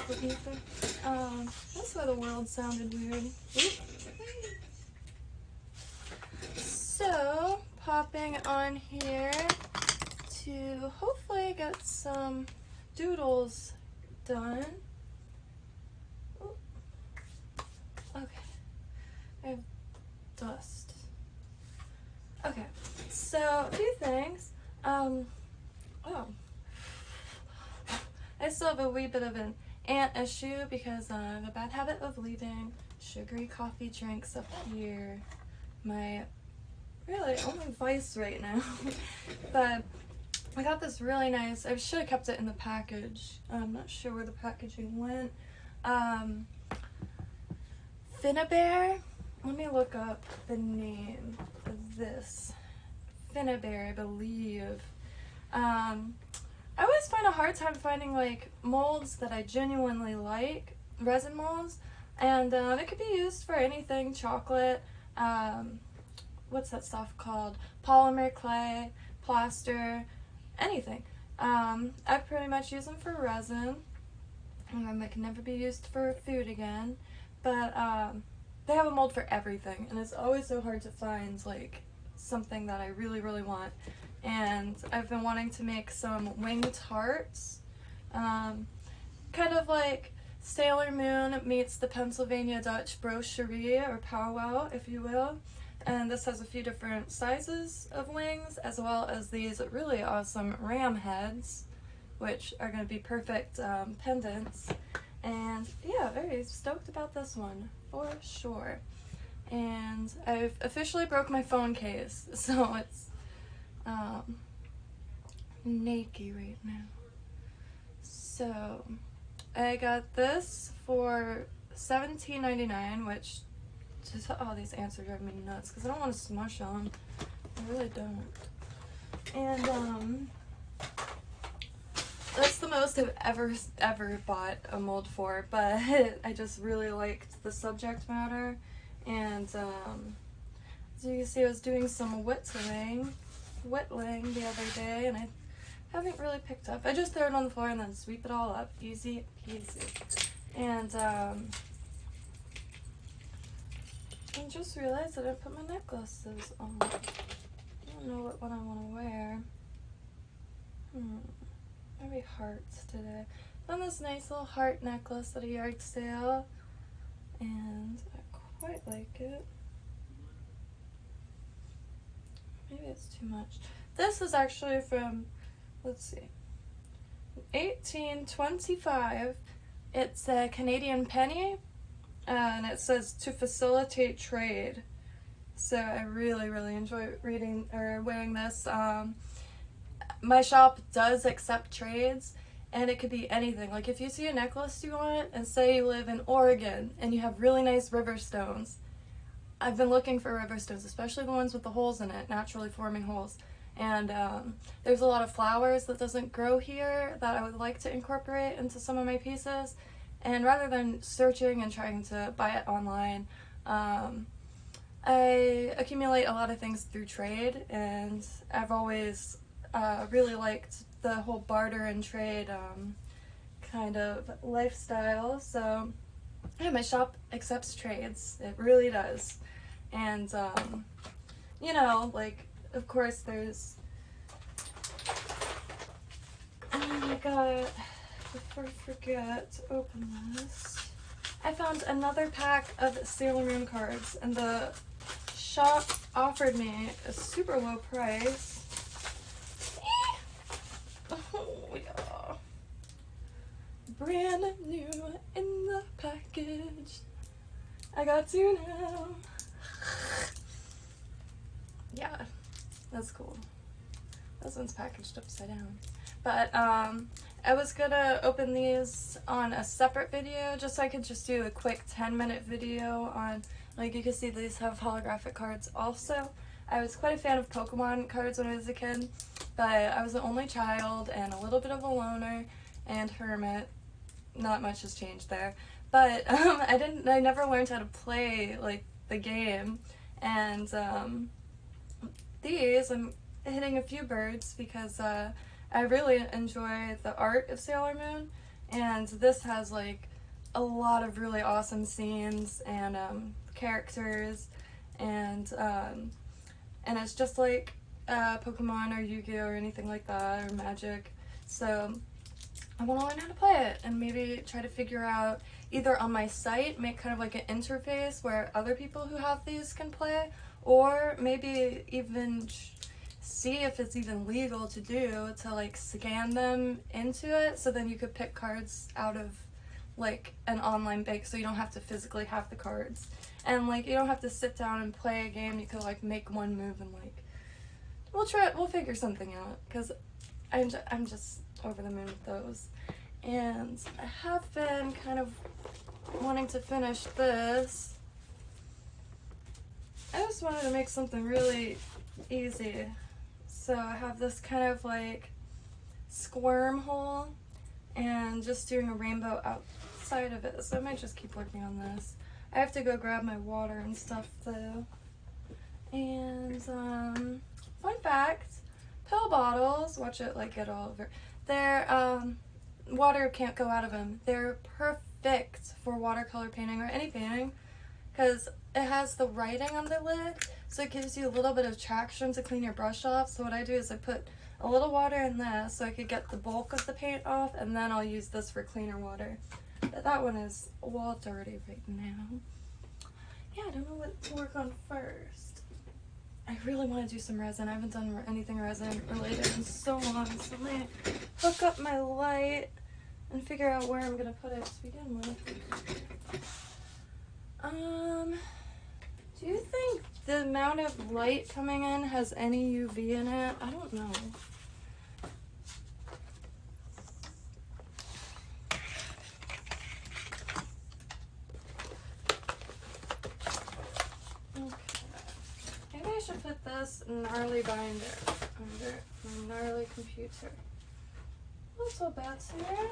for ether. That's why the world sounded weird. Oop. So, popping on here to hopefully get some doodles done. Oop. Okay, I have dust. Okay, so a few things. Oh, I still have a wee bit of an ant issue because I have a bad habit of leaving sugary coffee drinks up here. My really only vice right now. But I got this really nice, I should have kept it in the package. I'm not sure where the packaging went. Finnabair. Let me look up the name of this. Finnabair, I believe. I always find a hard time finding like molds that I genuinely like, resin molds, and it could be used for anything, chocolate, what's that stuff called, polymer clay, plaster, anything. I pretty much use them for resin, and they can never be used for food again, but they have a mold for everything, and it's always so hard to find like something that I really, really want. And I've been wanting to make some winged hearts, kind of like Sailor Moon meets the Pennsylvania Dutch brochure or powwow, if you will. And this has a few different sizes of wings, as well as these really awesome ram heads, which are going to be perfect pendants. And yeah, very stoked about this one for sure. And I've officially broke my phone case, so it's naked right now. So I got this for $17.99, which just, oh, these ants are driving me nuts because I don't want to smush them. I really don't. And that's the most I've ever bought a mold for, but I just really liked the subject matter. And as you can see, I was doing some whittling the other day, and I haven't really picked up. I just throw it on the floor and then sweep it all up. Easy peasy. And I just realized I didn't put my necklaces on. I don't know what one I want to wear. Maybe hearts today. Found this nice little heart necklace at a yard sale, and I quite like it. Maybe it's too much. This is actually from, let's see, 1825. It's a Canadian penny, and it says to facilitate trade. So I really, really enjoy reading or wearing this. My shop does accept trades, and it could be anything. Like if you see a necklace you want, and say you live in Oregon and you have really nice river stones. I've been looking for river stones, especially the ones with the holes in it, naturally forming holes. And there's a lot of flowers that doesn't grow here that I would like to incorporate into some of my pieces. And rather than searching and trying to buy it online, I accumulate a lot of things through trade, and I've always really liked the whole barter and trade kind of lifestyle. So yeah, my shop accepts trades. It really does. And you know, like, of course there's, oh my god, before I forget to open this, I found another pack of Sailor Moon cards, and the shop offered me a super low price. Oh yeah. Brand new in the package. I got two now. Yeah, that's cool. This one's packaged upside down. But I was gonna open these on a separate video just so I could just do a quick 10-minute video on, like, you can see these have holographic cards also. I was quite a fan of Pokemon cards when I was a kid, but I was the only child and a little bit of a loner and hermit. Not much has changed there. But I never learned how to play, like, the game. And these, I'm hitting a few birds because I really enjoy the art of Sailor Moon, and this has like a lot of really awesome scenes and characters, and it's just like Pokemon or Yu-Gi-Oh or anything like that, or Magic. So I want to learn how to play it and maybe try to figure out, either on my site, make kind of like an interface where other people who have these can play, or maybe even see if it's even legal to do, to like scan them into it, so then you could pick cards out of like an online bank, so you don't have to physically have the cards, and like you don't have to sit down and play a game. You could like make one move and like we'll figure something out, because I'm just over the moon with those. And I have been kind of wanting to finish this. I just wanted to make something really easy. So I have this kind of like squirm hole, and just doing a rainbow outside of it. So I might just keep working on this. I have to go grab my water and stuff though. And fun fact, pill bottles, watch it like get all over. They're water can't go out of them. They're perfect for watercolor painting or any painting, because it has the writing on the lid, so it gives you a little bit of traction to clean your brush off. So what I do is I put a little water in this so I could get the bulk of the paint off, and then I'll use this for cleaner water. But that one is all dirty right now. Yeah, I don't know what to work on first. I really want to do some resin. I haven't done anything resin related in so long, so I'm gonna hook up my light and figure out where I'm gonna put it to begin with. Do you think the amount of light coming in has any UV in it? I don't know. Should put this gnarly binder under my gnarly computer. Not so bad here.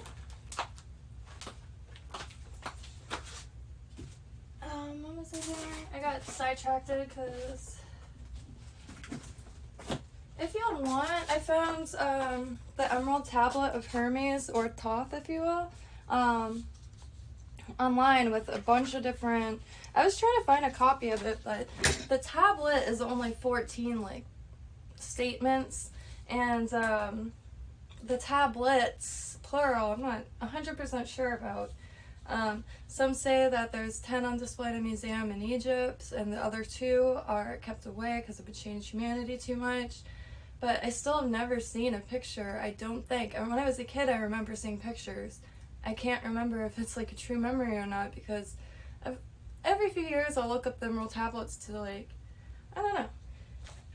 What was I doing? I got sidetracked because if y'all want, I found the Emerald Tablet of Hermes, or Thoth if you will, online with a bunch of different, I was trying to find a copy of it, but the tablet is only 14 like statements, and the tablets, plural, I'm not 100% sure about. Some say that there's 10 on display in a museum in Egypt, and the other 2 are kept away because it would change humanity too much. But I still have never seen a picture, I don't think. And when I was a kid, I remember seeing pictures. I can't remember if it's like a true memory or not, because every few years I'll look up the Emerald Tablets to like, I don't know.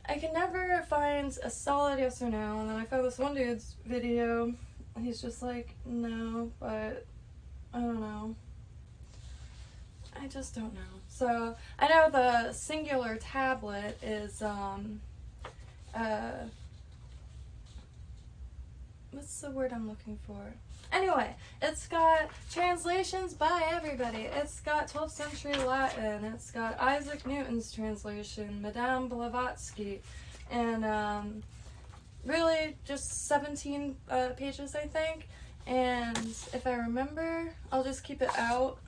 I can never find a solid yes or no, and then I found this one dude's video, and he's just like, no, but I don't know. I just don't know. So, I know the singular tablet is, what's the word I'm looking for? Anyway, it's got translations by everybody. It's got 12th century Latin. It's got Isaac Newton's translation, Madame Blavatsky, and really just 17 pages, I think. And if I remember, I'll just keep it out.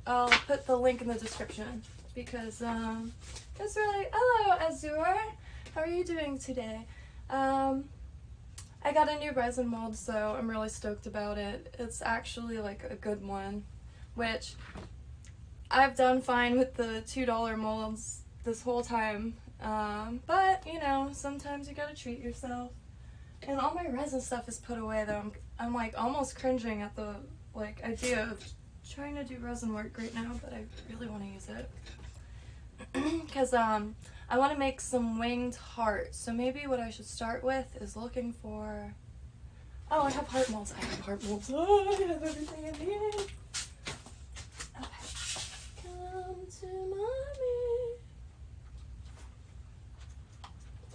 I'll put the link in the description, because it's really, hello Azure, how are you doing today? I got a new resin mold, so I'm really stoked about it. It's actually like a good one, which I've done fine with the $2 molds this whole time. But you know, sometimes you gotta treat yourself. And all my resin stuff is put away though. I'm like almost cringing at the like idea of trying to do resin work right now, but I really want to use it. Because I want to make some winged hearts, so maybe what I should start with is looking for, oh, I have heart molds, oh, I have everything I need. Okay, come to mommy.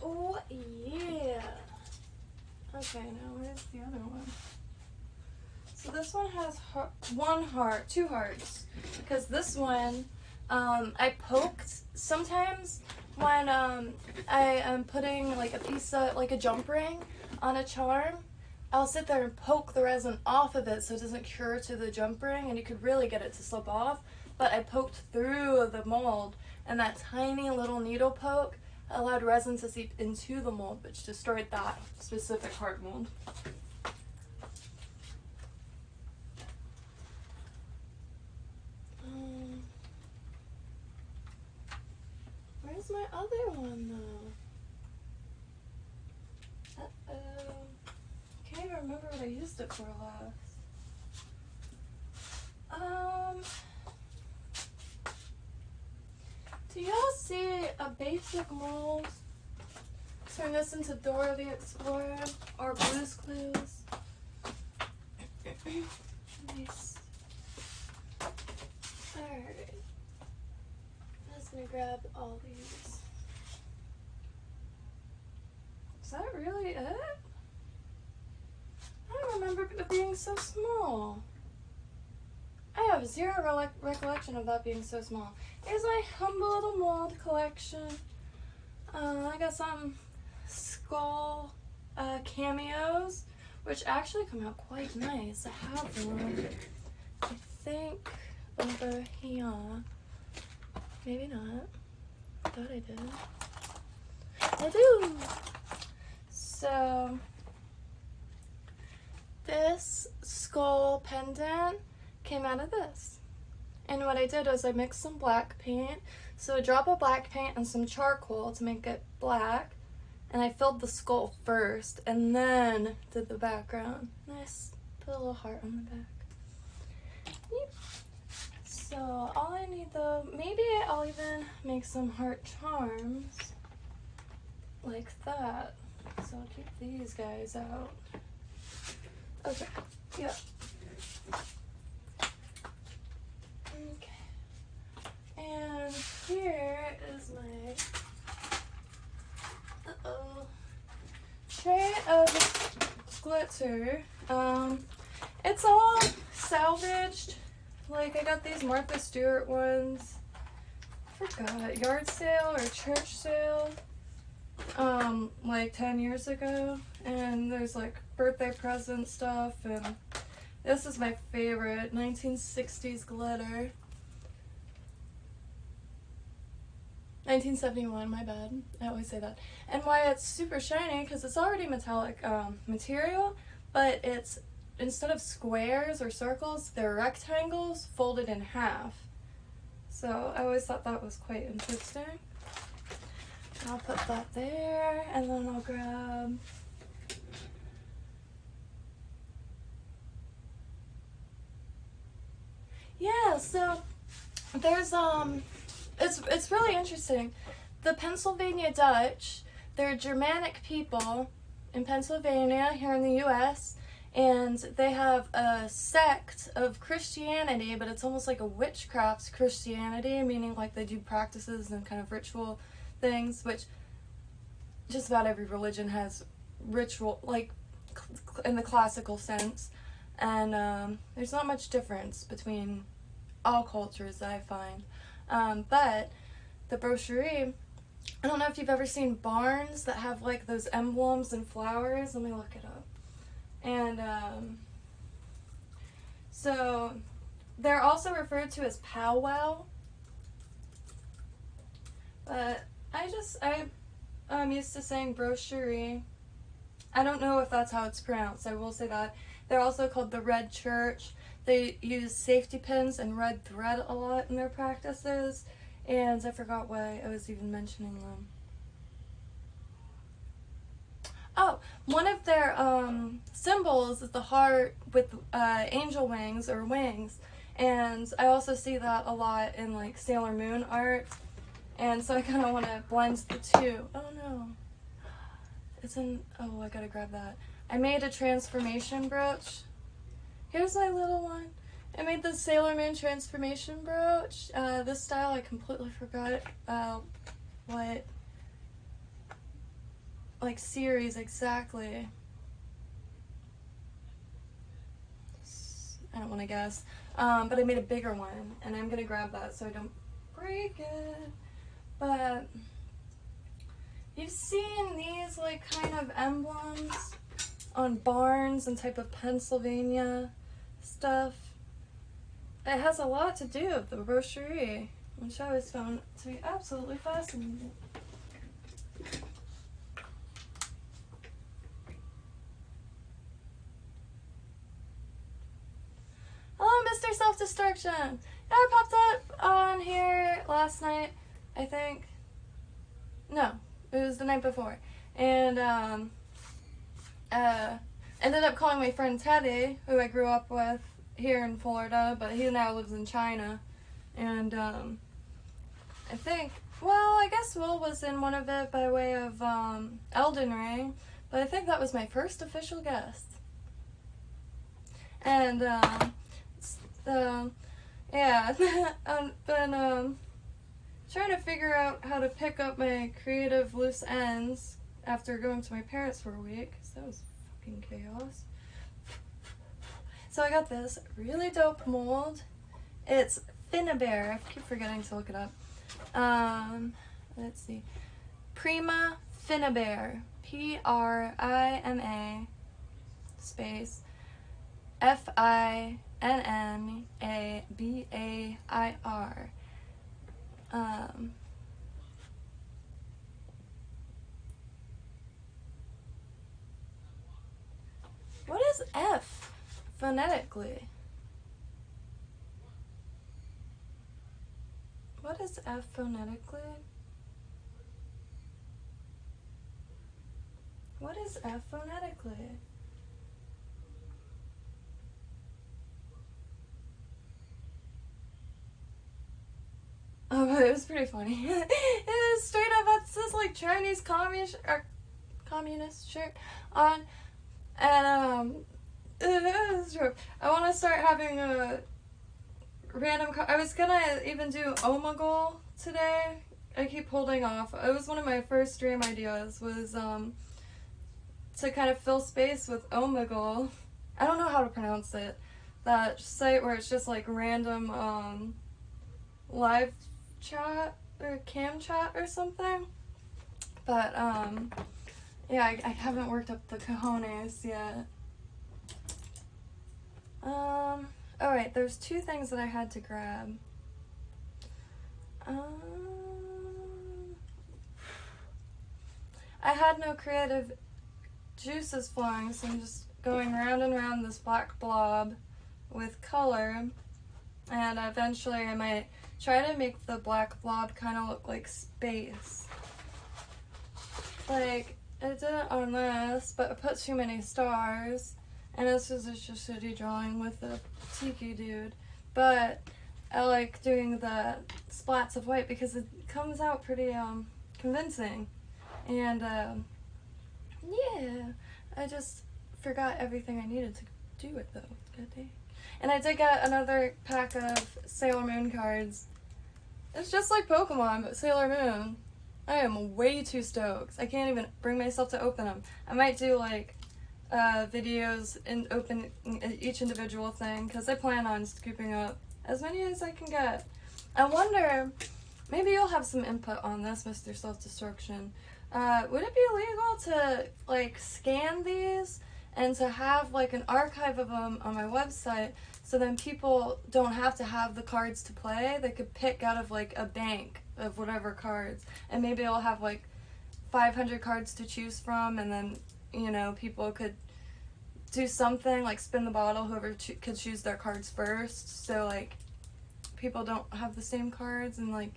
Oh yeah. Okay, now where's the other one? So this one has one heart, 2 hearts, because this one, I poked sometimes when I am putting like a piece of, like a jump ring on a charm, I'll sit there and poke the resin off of it so it doesn't cure to the jump ring, and you could really get it to slip off. But I poked through the mold, and that tiny little needle poke allowed resin to seep into the mold, which destroyed that specific heart mold. Where's my other one though? Can't even remember what I used it for last. Do y'all see a basic mold? Turn this into Dora the Explorer or Blue's Clues. Nice. Alright. I'm just gonna grab all these. Is that really it? I don't remember it being so small. I have zero recollection of that being so small. Here's my humble little mold collection. I got some skull cameos, which actually come out quite nice. I have one, I think, over here. Maybe not. I thought I did. I do! So, this skull pendant came out of this. And what I did was I mixed some black paint, so a drop of black paint and some charcoal to make it black, and I filled the skull first and then did the background. Nice, put a little heart on the back. Yep. So all I need though, maybe I'll even make some heart charms like that. So I'll keep these guys out. Okay, yeah. And here is my tray of glitter. It's all salvaged. Like, I got these Martha Stewart ones. I forgot, yard sale or church sale. Like 10 years ago. And there's like birthday present stuff, and this is my favorite, 1960s glitter. 1971, my bad. I always say that. And why it's super shiny, because it's already metallic material, but it's, instead of squares or circles, they're rectangles folded in half. So I always thought that was quite interesting. I'll put that there, and then I'll grab yeah, so there's it's really interesting. The Pennsylvania Dutch, they're Germanic people in Pennsylvania here in the US, and they have a sect of Christianity, but it's almost like a witchcraft Christianity, meaning like they do practices and kind of ritual things, which just about every religion has ritual, like in the classical sense, and there's not much difference between all cultures that I find. But the brochure, I don't know if you've ever seen barns that have like those emblems and flowers. Let me look it up. And so they're also referred to as powwow. But I'm used to saying brochure. I don't know if that's how it's pronounced. I will say that. They're also called the Red Church. They use safety pins and red thread a lot in their practices, and I forgot why I was even mentioning them. Oh, one of their symbols is the heart with angel wings or wings, and I also see that a lot in like Sailor Moon art, and so I kind of want to blend the two. Oh no, it's in, oh, I gotta grab that. I made a transformation brooch. Here's my little one. I made the Sailor Moon transformation brooch. This style, I completely forgot what like series exactly. I don't want to guess. But I made a bigger one, and I'm gonna grab that so I don't break it. But you've seen these like kind of emblems on barns and type of Pennsylvania stuff. It has a lot to do with the brochure, which I always found to be absolutely fascinating. Hello, Mr. Self-Destruction! Yeah, I popped up on here last night, I think. No, it was the night before. And, ended up calling my friend Teddy, who I grew up with here in Florida, but he now lives in China. And, I think, well, I guess Will was in one of it by way of, Elden Ring, but I think that was my first official guest. And, yeah, I've been, trying to figure out how to pick up my creative loose ends after going to my parents for a week, because that was fucking chaos. So I got this really dope mold. It's Finnabair. I keep forgetting to look it up. Let's see. Prima Finnabair. Prima space Finnabair. What is F phonetically? What is F phonetically? What is F phonetically? Oh, but it was pretty funny. It was straight up, that's this like Chinese communist shirt on, and it was true. I want to start having a random. I was gonna even do Omegle today. I keep holding off. It was one of my first stream ideas. Was to kind of fill space with Omegle. I don't know how to pronounce it. That site where it's just like random live chat or cam chat or something. But yeah, I haven't worked up the cojones yet. Alright, there's two things that I had to grab. I had no creative juices flowing, so I'm just going round and round this black blob with color, and eventually I might try to make the black blob kind of look like space. Like, I did it on this, but I put too many stars, and this is just a shitty drawing with a tiki dude, but I like doing the splats of white because it comes out pretty convincing. And yeah, I just forgot everything I needed to do it though. Good day. And I did get another pack of Sailor Moon cards. It's just like Pokemon, but Sailor Moon. I am way too stoked. I can't even bring myself to open them. I might do like videos and open each individual thing because I plan on scooping up as many as I can get. I wonder, maybe you'll have some input on this, Mr. Self-Destruction. Would it be illegal to like scan these and to have like an archive of them on my website so then people don't have to have the cards to play? They could pick out of like a bank of whatever cards, and maybe I'll have like 500 cards to choose from, and then, you know, people could do something like spin the bottle, whoever could choose their cards first, so like people don't have the same cards, and like,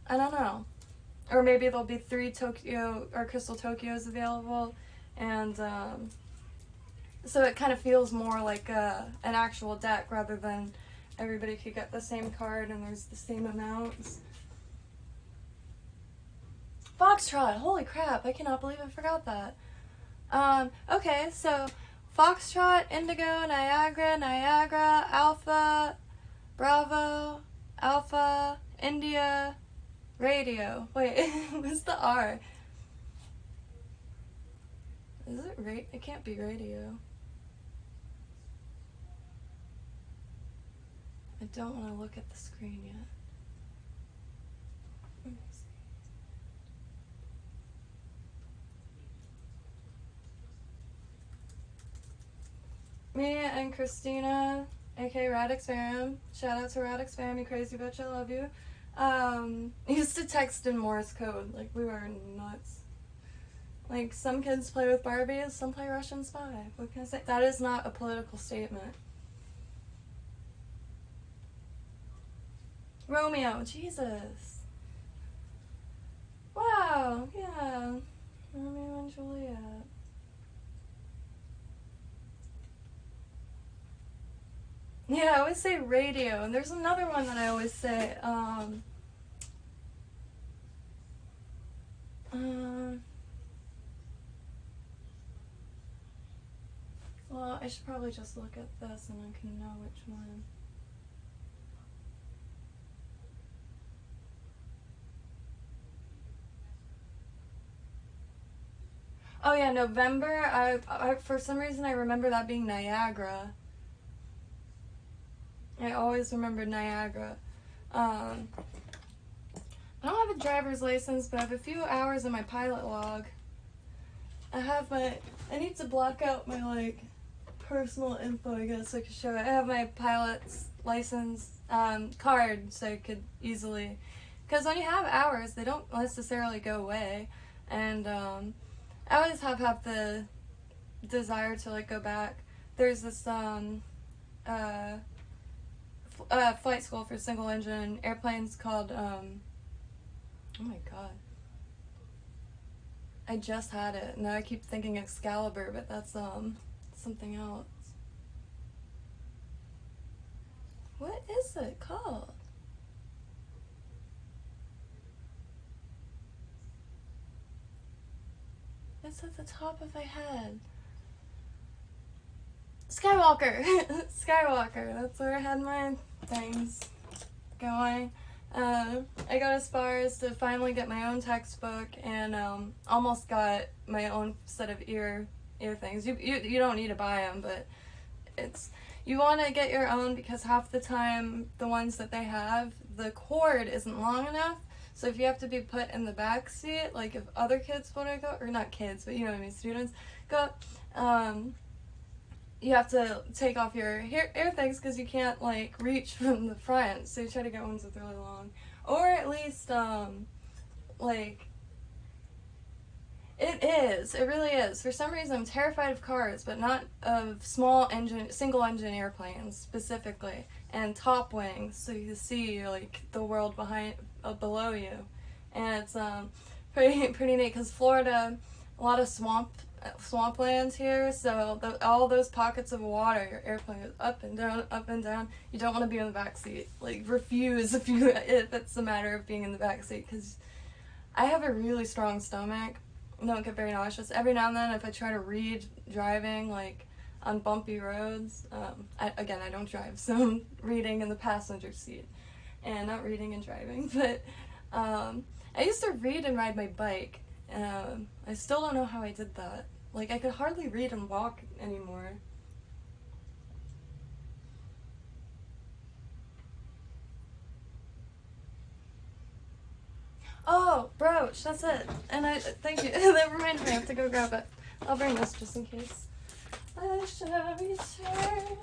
I don't know. Or maybe there'll be 3 Tokyo or Crystal Tokyos available, and so it kind of feels more like an actual deck rather than everybody could get the same card and there's the same amounts. Foxtrot, holy crap, I cannot believe I forgot that. Okay, so Foxtrot, Indigo, Niagara, Niagara, Alpha, Bravo, Alpha, India, Radio. Wait, what's the R? Is it right? It can't be radio. I don't want to look at the screen yet. Let me see. Me and Christina, aka Radix Fam, shout out to Radix Fam, you crazy bitch, I love you. Used to text in Morse code, like we were nuts. Like some kids play with Barbies, some play Russian Spy. What can I say? That is not a political statement. Romeo, Jesus. Wow, yeah. Romeo and Juliet. Yeah, I always say radio, and there's another one that I always say, well, I should probably just look at this and I can know which one. Oh yeah, November, I for some reason I remember that being Niagara. I always remembered Niagara. I don't have a driver's license, but I have a few hours in my pilot log. I need to block out my, like, personal info, I guess I could show it. I have my pilot's license card, so I could easily, because when you have hours, they don't necessarily go away, and I always have the desire to, like, go back. There's this flight school for single engine airplanes called oh my god, I just had it. Now I keep thinking Excalibur, but that's something else. What is it called? It's at the top of my head. Skywalker! Skywalker, that's where I had my things going. I got as far as to finally get my own textbook and almost got my own set of ear things. You don't need to buy them, but you want to get your own because half the time the ones that they have, the cord isn't long enough. So if you have to be put in the back seat, like if other kids want to go, or not kids, but you know what I mean, students go, you have to take off your ear things because you can't, like, reach from the front, so you try to get ones with really long, or at least, like, it really is. For some reason, I'm terrified of cars, but not of single engine airplanes, specifically, and top wings, so you see, like, the world below you, and it's, pretty neat, because Florida, a lot of swamplands here, so all those pockets of water, your airplane goes up and down. You don't want to be in the back seat. Like, refuse if it's a matter of being in the back seat, because I have a really strong stomach. I don't get very nauseous. Every now and then, if I try to read driving, like on bumpy roads, I don't drive, so I'm reading in the passenger seat and not reading and driving, but I used to read and ride my bike. I still don't know how I did that. Like, I could hardly read and walk anymore. Oh, Brooch, that's it. And thank you. That reminded me, I have to go grab it. I'll bring this just in case. I shall return.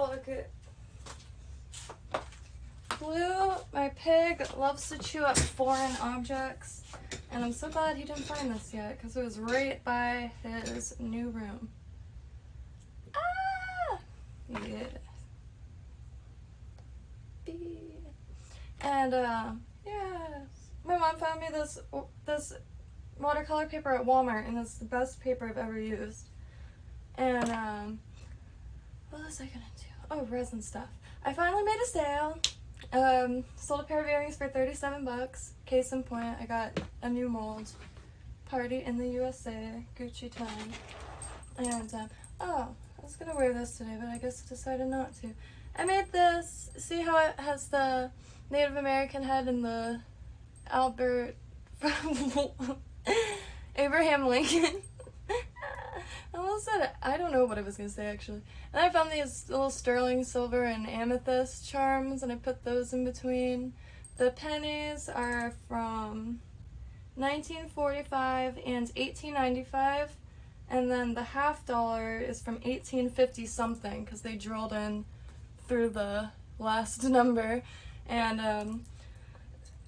look at Blue, my pig, loves to chew up foreign objects, and I'm so glad he didn't find this yet because it was right by his new room. Ah! Yeah. And yes, my mom found me this watercolor paper at Walmart, and it's the best paper I've ever used. And what was I gonna do? Oh, resin stuff. I finally made a sale. Sold a pair of earrings for 37 bucks. Case in point, I got a new mold. Party in the USA, Gucci time. And oh, I was gonna wear this today, but I guess I decided not to. I made this. See how it has the Native American head and the Albert Abraham Lincoln. I almost said it. I don't know what I was going to say actually. And I found these little sterling silver and amethyst charms, and I put those in between. The pennies are from 1945 and 1895, and then the $50 is from 1850 something because they drilled in through the last number. And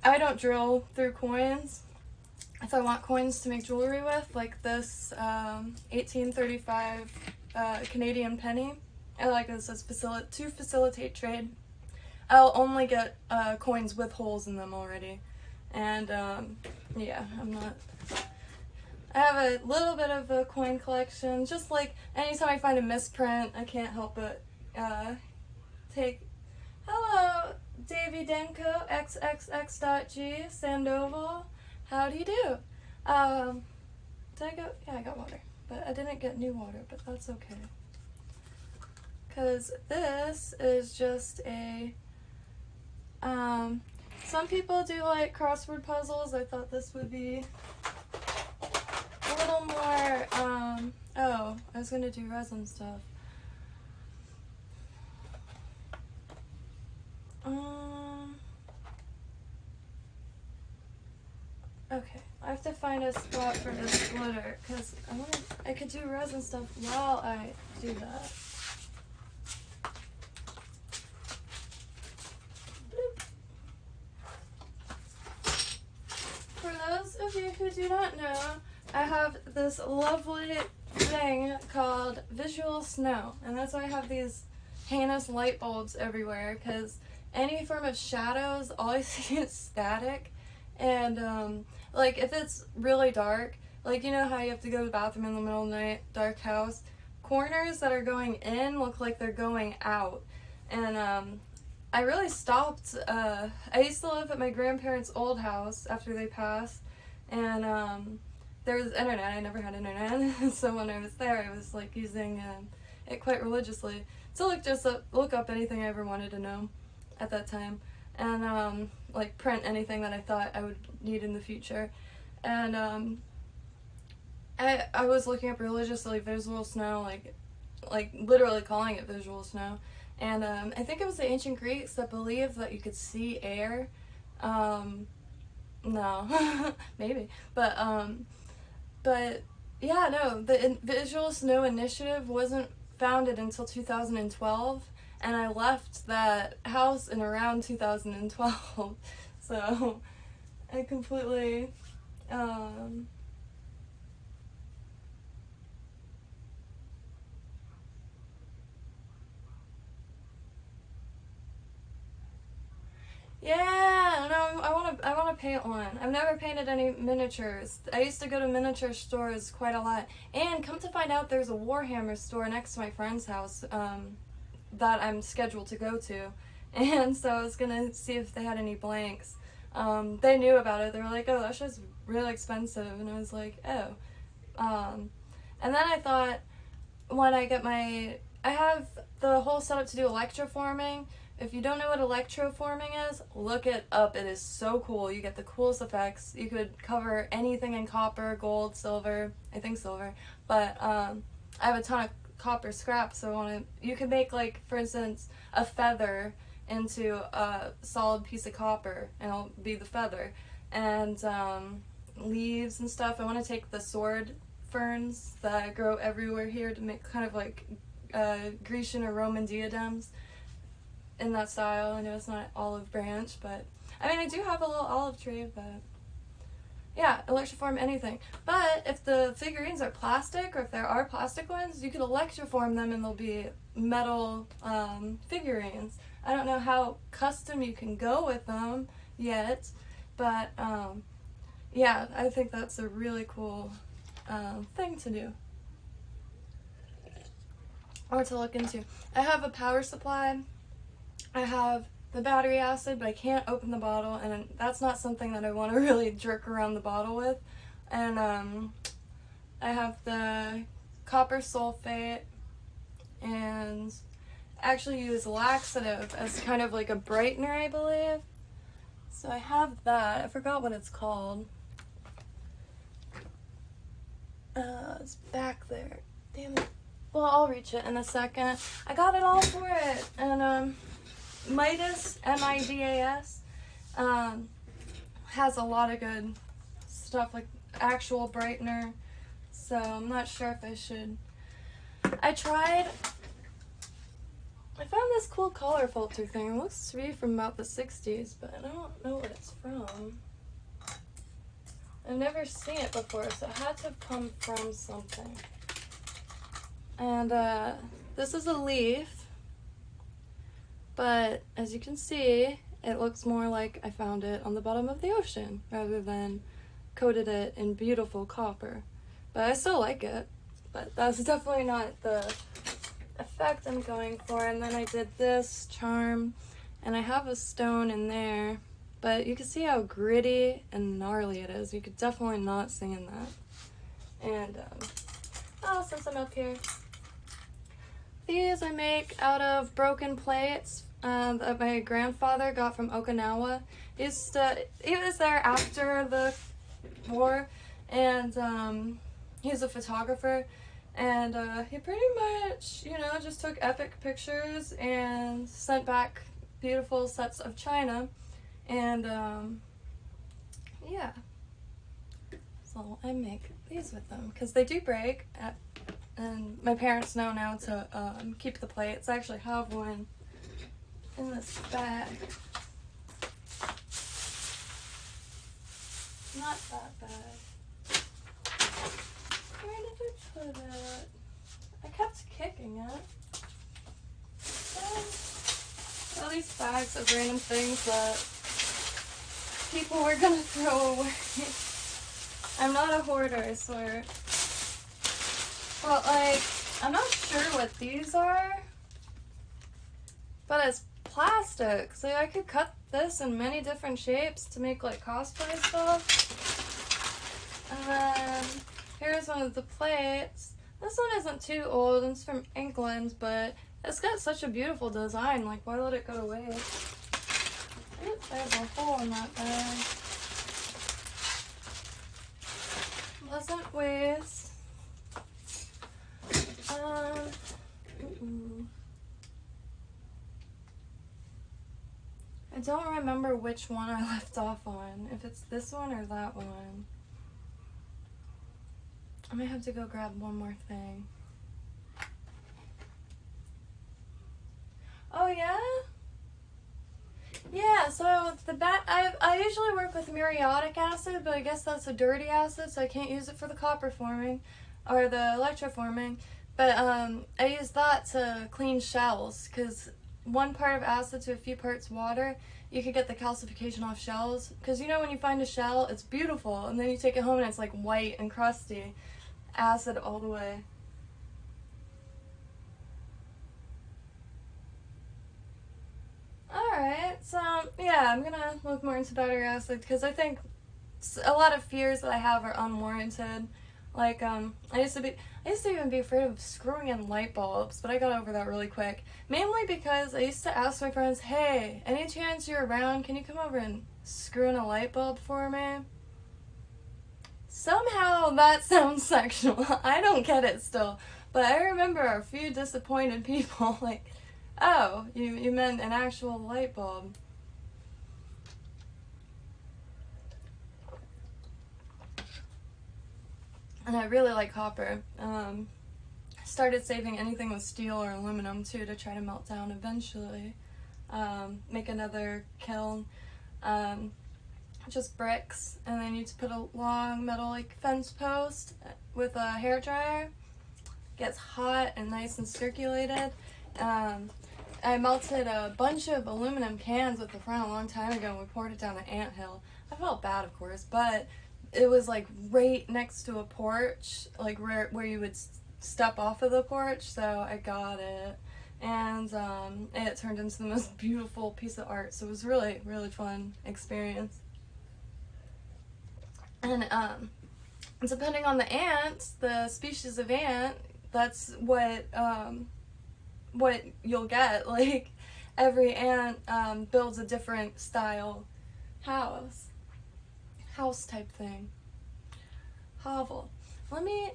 I don't drill through coins. If I want coins to make jewelry with, like this 1835 Canadian penny, I like this as to facilitate trade. I'll only get coins with holes in them already. And yeah, I have a little bit of a coin collection. Just like anytime I find a misprint, I can't help but take. Hello, Davy Denko, xxx.g, Sandoval. How do you do? Did I go? Yeah, I got water. But I didn't get new water, but that's okay. Because this is just a, some people do like crossword puzzles. I thought this would be a little more, oh, I was going to do resin stuff. Okay, I have to find a spot for this glitter because I could do resin stuff while I do that. Bloop. For those of you who do not know, I have this lovely thing called visual snow, and that's why I have these heinous light bulbs everywhere, because any form of shadows, all I see is static. And like if it's really dark, like you know how you have to go to the bathroom in the middle of the night, dark house, corners that are going in look like they're going out. And I really stopped. I used to live at my grandparents' old house after they passed, and there was internet. I never had internet, so when I was there, I was like using it quite religiously to look up anything I ever wanted to know at that time, and like print anything that I thought I would need in the future. And I was looking up religiously visual snow, like literally calling it visual snow. And I think it was the ancient Greeks that believed that you could see air. No, maybe, but yeah, no, the Visual Snow Initiative wasn't founded until 2012, and I left that house in around 2012, so I completely, yeah, no, I wanna paint one. I've never painted any miniatures. I used to go to miniature stores quite a lot, and come to find out there's a Warhammer store next to my friend's house that I'm scheduled to go to, and so I was gonna see if they had any blanks. They knew about it. They were like, oh, that shit's really expensive, and I was like, oh. And then I thought, when I get I have the whole setup to do Electro Forming. If you don't know what Electro Forming is, look it up. It is so cool. You get the coolest effects. You could cover anything in copper, gold, silver. I think silver. But I have a ton of copper scrap, so you could make, like, for instance, a feather into a solid piece of copper, and it'll be the feather. And leaves and stuff. I want to take the sword ferns that grow everywhere here to make kind of like Grecian or Roman diadems in that style. I know it's not olive branch, but I mean, I do have a little olive tree, but yeah, electroform anything. But if the figurines are plastic, or if there are plastic ones, you can electroform them and they'll be metal figurines. I don't know how custom you can go with them yet, but yeah, I think that's a really cool thing to do, or to look into. I have a power supply. I have the battery acid, but I can't open the bottle, and that's not something that I want to really jerk around the bottle with. And I have the copper sulfate, and actually use laxative as kind of like a brightener, I believe. So I have that. I forgot what it's called. It's back there. Damn it. Well, I'll reach it in a second. I got it all for it. And Midas, M-I-D-A-S, has a lot of good stuff, like actual brightener. So I'm not sure if I should. I found this cool color filter thing. It looks to be from about the 60s, but I don't know what it's from. I've never seen it before, so it had to have come from something. And this is a leaf, but as you can see, it looks more like I found it on the bottom of the ocean rather than coated it in beautiful copper. But I still like it, but that's definitely not the effect I'm going for. And then I did this charm, and I have a stone in there, but you can see how gritty and gnarly it is. You could definitely not sand that. And oh, since I'm up here, these I make out of broken plates that my grandfather got from Okinawa. He was there after the war, and he's a photographer, and he pretty much, you know, just took epic pictures and sent back beautiful sets of china, and yeah, so I make these with them because they do break, and my parents know now to keep the plates. I actually have one in this bag. Not that bag. Where did I put it? I kept kicking it. All these bags of random things that people were gonna throw away. I'm not a hoarder, I swear. But like, I'm not sure what these are, but it's plastic, so I could cut this in many different shapes to make like cosplay stuff. And then here's one of the plates. This one isn't too old, it's from England, but it's got such a beautiful design. Like, why let it go to waste? Oops, there's a hole in that bag. Wasn't waste. I don't remember which one I left off on, if it's this one or that one. I might have to go grab one more thing. Oh yeah? Yeah, so I usually work with muriatic acid, but I guess that's a dirty acid, so I can't use it for the copper forming or the electro forming. But I use that to clean shells, because one part of acid to a few parts water, you could get the calcification off shells. Because you know when you find a shell, it's beautiful, and then you take it home and it's like white and crusty. Acid all the way. Alright, so yeah, I'm gonna look more into battery acid, because I think a lot of fears that I have are unwarranted. Like, I used to even be afraid of screwing in light bulbs, but I got over that really quick. Mainly because I used to ask my friends, hey, any chance you're around, can you come over and screw in a light bulb for me? Somehow that sounds sexual. I don't get it still. But I remember a few disappointed people, like, oh, you meant an actual light bulb. And I really like copper. started saving anything with steel or aluminum too to try to melt down eventually. Make another kiln, just bricks, and then you just put a long metal like fence post with a hair dryer. Gets hot and nice and circulated. I melted a bunch of aluminum cans with the front a long time ago and we poured it down an anthill. I felt bad, of course, but it was like right next to a porch, like where you would step off of the porch, so I got it. And it turned into the most beautiful piece of art, so it was really, really fun experience. And depending on the ants, the species of ant, that's what you'll get. Like, every ant builds a different style house type thing. Hovel. Let me,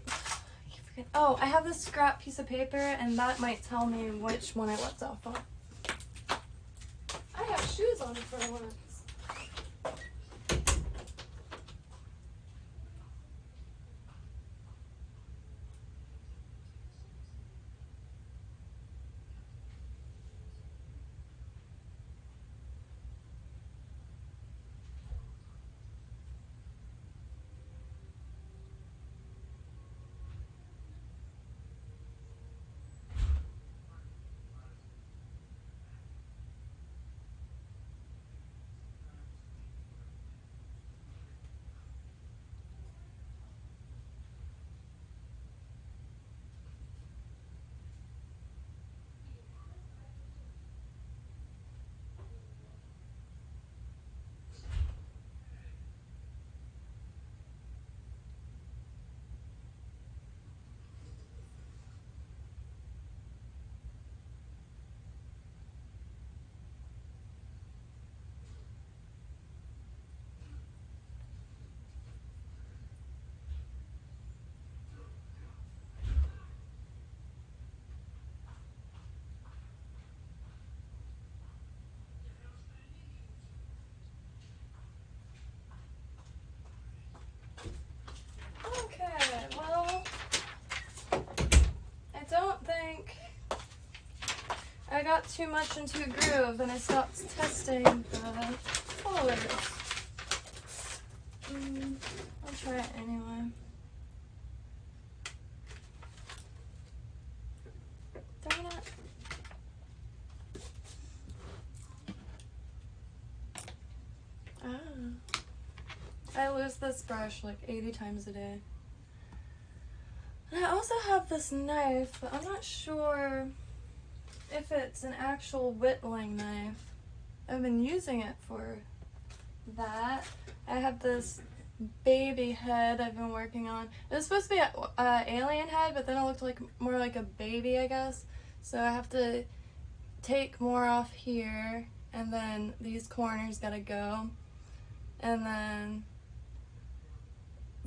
oh, I have this scrap piece of paper, and that might tell me which one I left off on. I have shoes on for once. Okay, well, I don't think I got too much into a groove and I stopped testing the colors. I'll try it anyway. Darn it. I lose this brush like 80 times a day. And I also have this knife, but I'm not sure if it's an actual whittling knife. I've been using it for that. I have this baby head I've been working on. It was supposed to be an alien head, but then it looked like more like a baby, I guess. So I have to take more off here, and then these corners gotta go. And then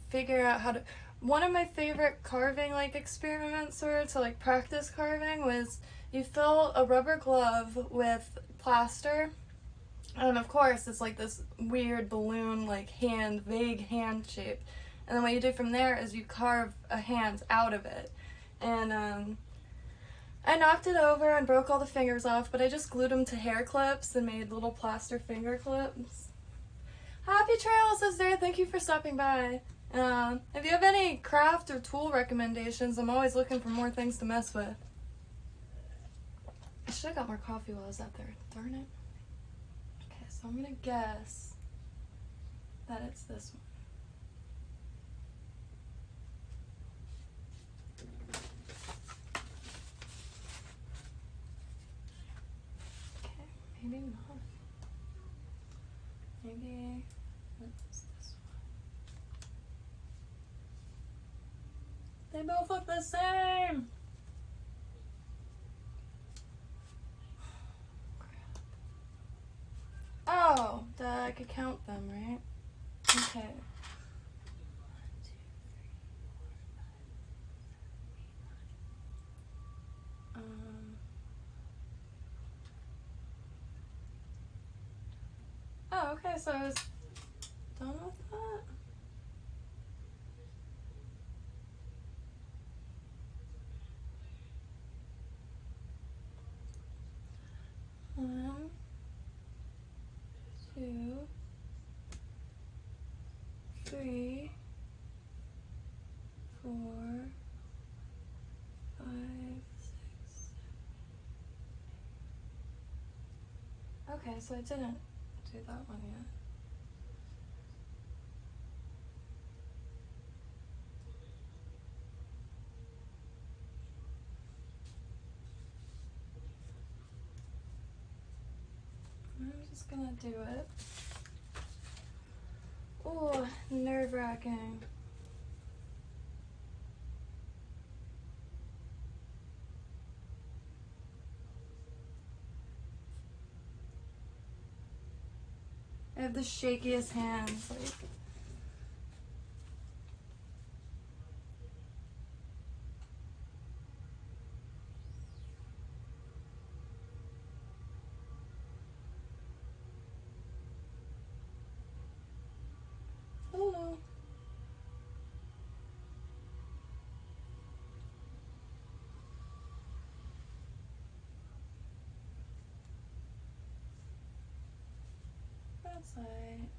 figure out how to... One of my favorite carving like experiments or to like practice carving was you fill a rubber glove with plaster, and of course it's like this weird balloon like hand, vague hand shape, and then what you do from there is you carve a hand out of it. And I knocked it over and broke all the fingers off, but I just glued them to hair clips and made little plaster finger clips. Happy Trail says there, thank you for stopping by. If you have any craft or tool recommendations, I'm always looking for more things to mess with. I should have got more coffee while I was out there. Darn it. Okay, so I'm gonna guess that it's this one. Okay, maybe not. Maybe it's this one. They both look the same! Oh, I could count them, right? Okay. 1, 2, 3, 4, 5, 6, 7, 8, 9. Oh, okay, so I was done with that? Okay, so I didn't do that one yet. I'm just gonna do it. Oh, nerve-wracking. I have the shakiest hands, like. Oh no. That's alright.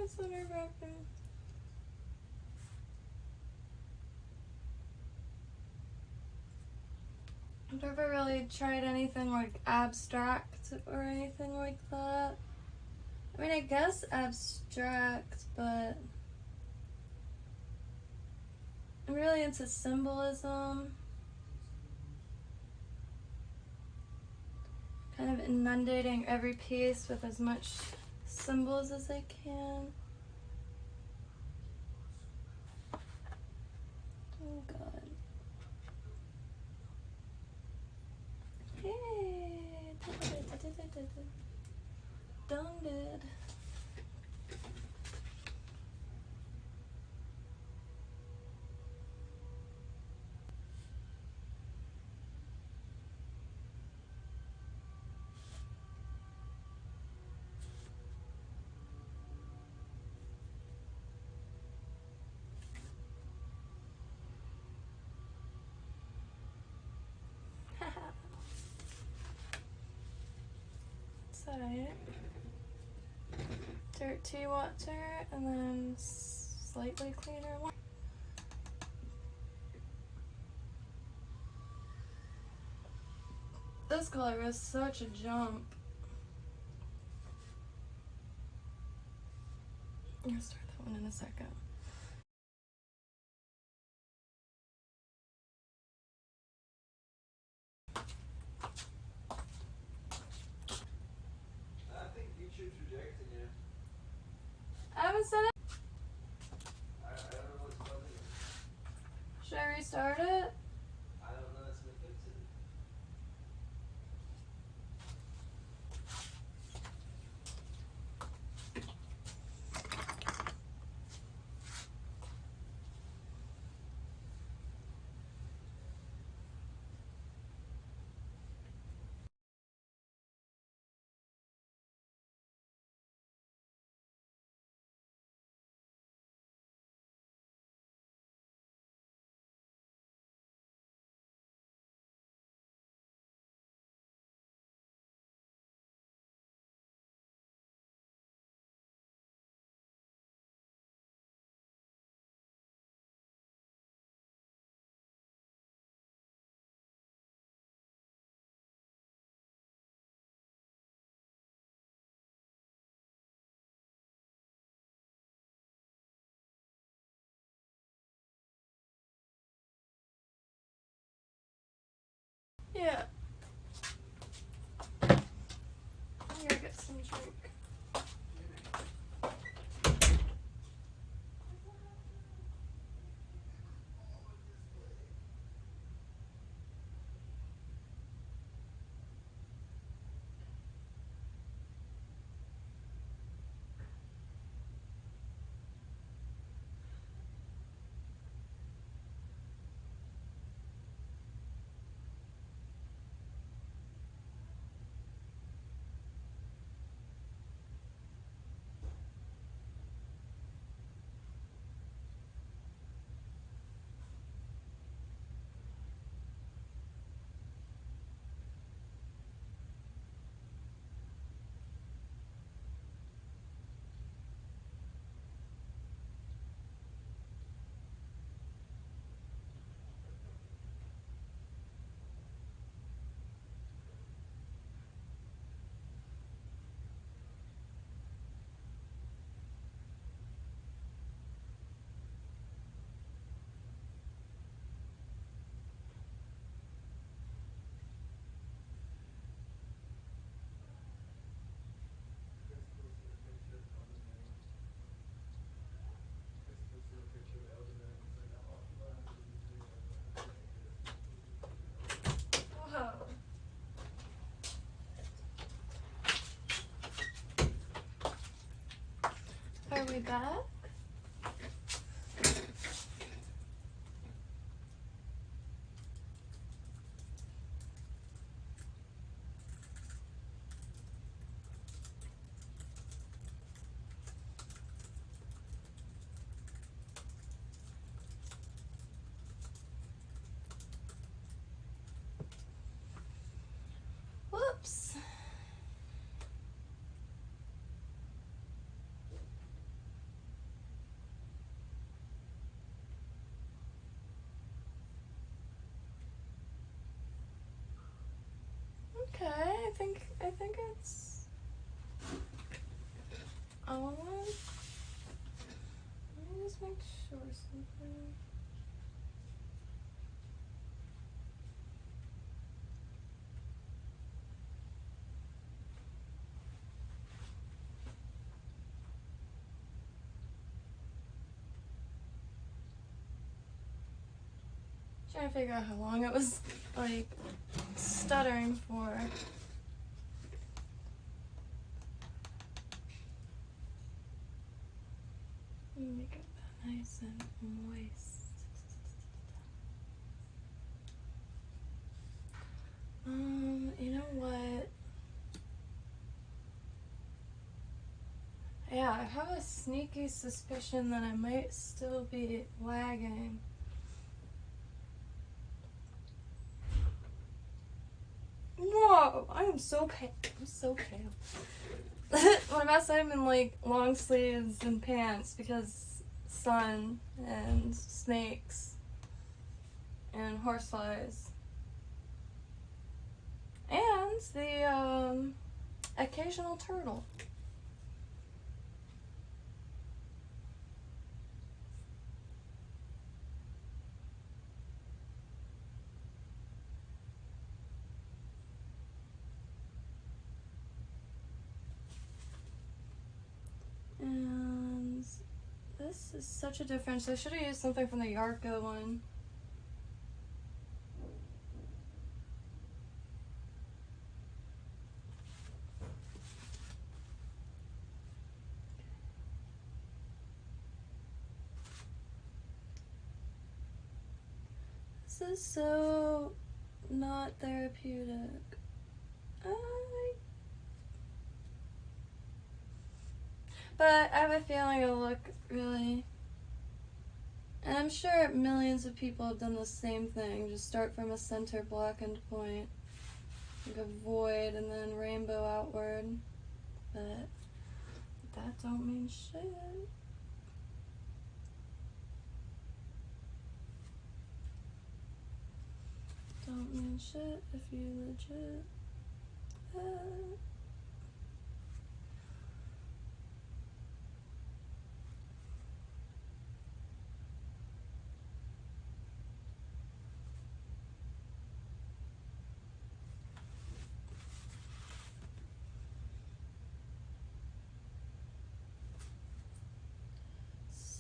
It's so nerve-wracking. I've never really tried anything like abstract or anything like that. I mean, I guess abstract, but I'm really into symbolism. Kind of inundating every piece with as much symbols as I can. Oh god. Hey! Done did. Alright. Dirty water and then slightly cleaner one. This color is such a jump. I'm gonna start that one in a second. I think YouTube's rejecting you. I haven't said it. I don't know what's causing it. Should I restart it? I don't know, it's been fixed. Yeah. I'm gonna get some drink. way back. Whoops. Okay, I think it's on. Let me just make sure something. Trying to figure out how long it was like stuttering for. Make it nice and moist. You know what? Yeah, I have a sneaky suspicion that I might still be lagging. Whoa, I am so pale. I'm so pale. What about I'm in like long sleeves and pants because sun and snakes and horseflies and the occasional turtle. And this is such a difference. I should have used something from the Yarko one. This is so not therapeutic. But I have a feeling it'll look really... And I'm sure millions of people have done the same thing. Just start from a center blackened point, like a void, and then rainbow outward. But that don't mean shit. Don't mean shit if you legit.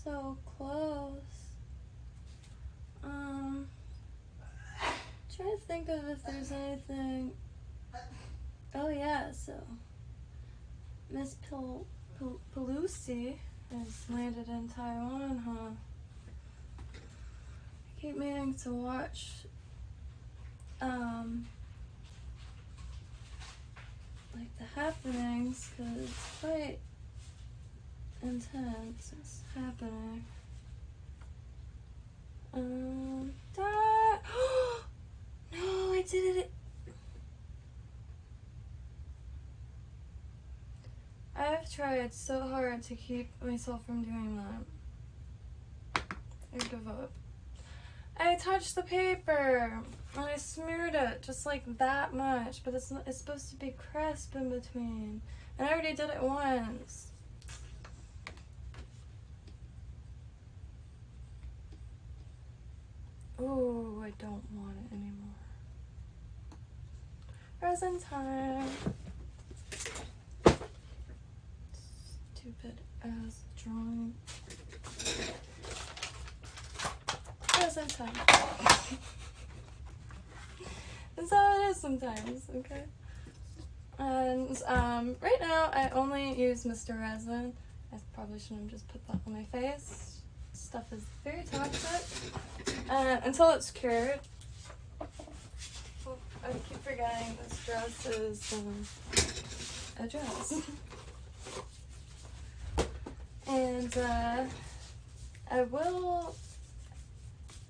So close. Trying to think of if there's anything. Oh yeah, so Miss Pelosi has landed in Taiwan, huh? I keep meaning to watch like the happenings because it's quite intense. It's happening. No, I did it. I've tried so hard to keep myself from doing that. I give up. I touched the paper and I smeared it just like that much, but it's supposed to be crisp in between. And I already did it once. Ooh, I don't want it anymore. Resin time. Stupid ass drawing. Resin time. That's how it is sometimes, okay? And right now I only use Mr. Resin. I probably shouldn't have just put that on my face. Stuff is very toxic. Until it's cured. Oh, I keep forgetting this dress is a dress. And I will,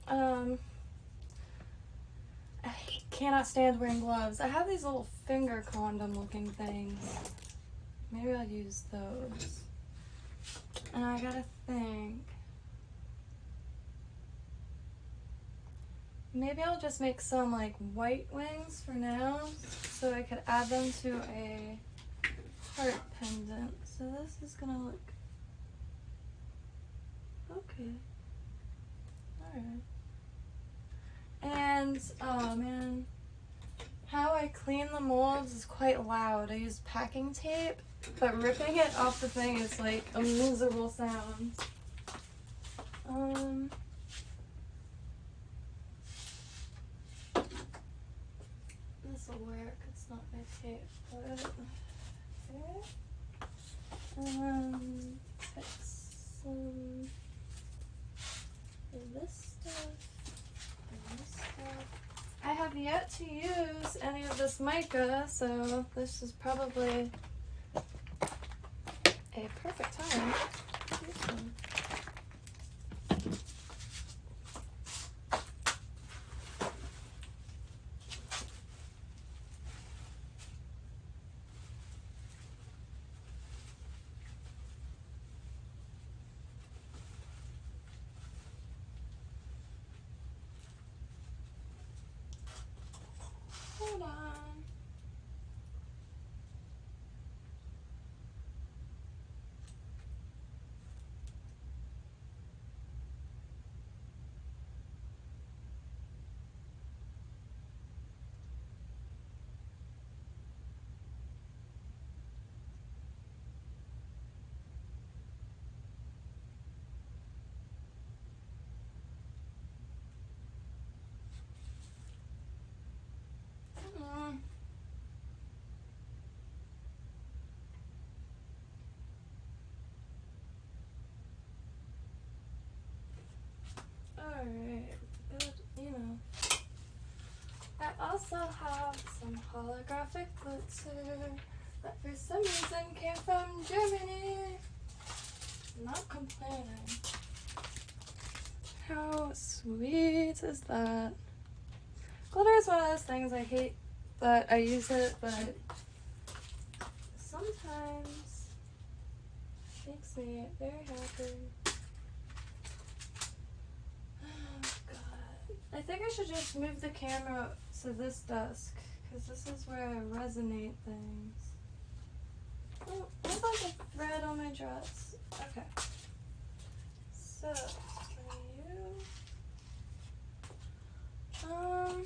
I cannot stand wearing gloves. I have these little finger condom looking things. Maybe I'll use those. And I gotta think. Maybe I'll just make some like white wings for now so I could add them to a heart pendant. So this is gonna look okay. Alright. And, oh man, how I clean the molds is quite loud. I use packing tape, but ripping it off the thing is like a miserable sound. This will work. It's not my tape, but okay. Fix some of this stuff and this stuff. I have yet to use any of this mica, so this is probably a perfect time to use some. Hold on. Alright, good, you know. I also have some holographic glitter that for some reason came from Germany. Not complaining. How sweet is that? Glitter is one of those things I hate that I use it, but sometimes it makes me very happy. I think I should just move the camera to this desk, because this is where I resonate things. Oh, there's like a thread on my dress. Okay. So, for you...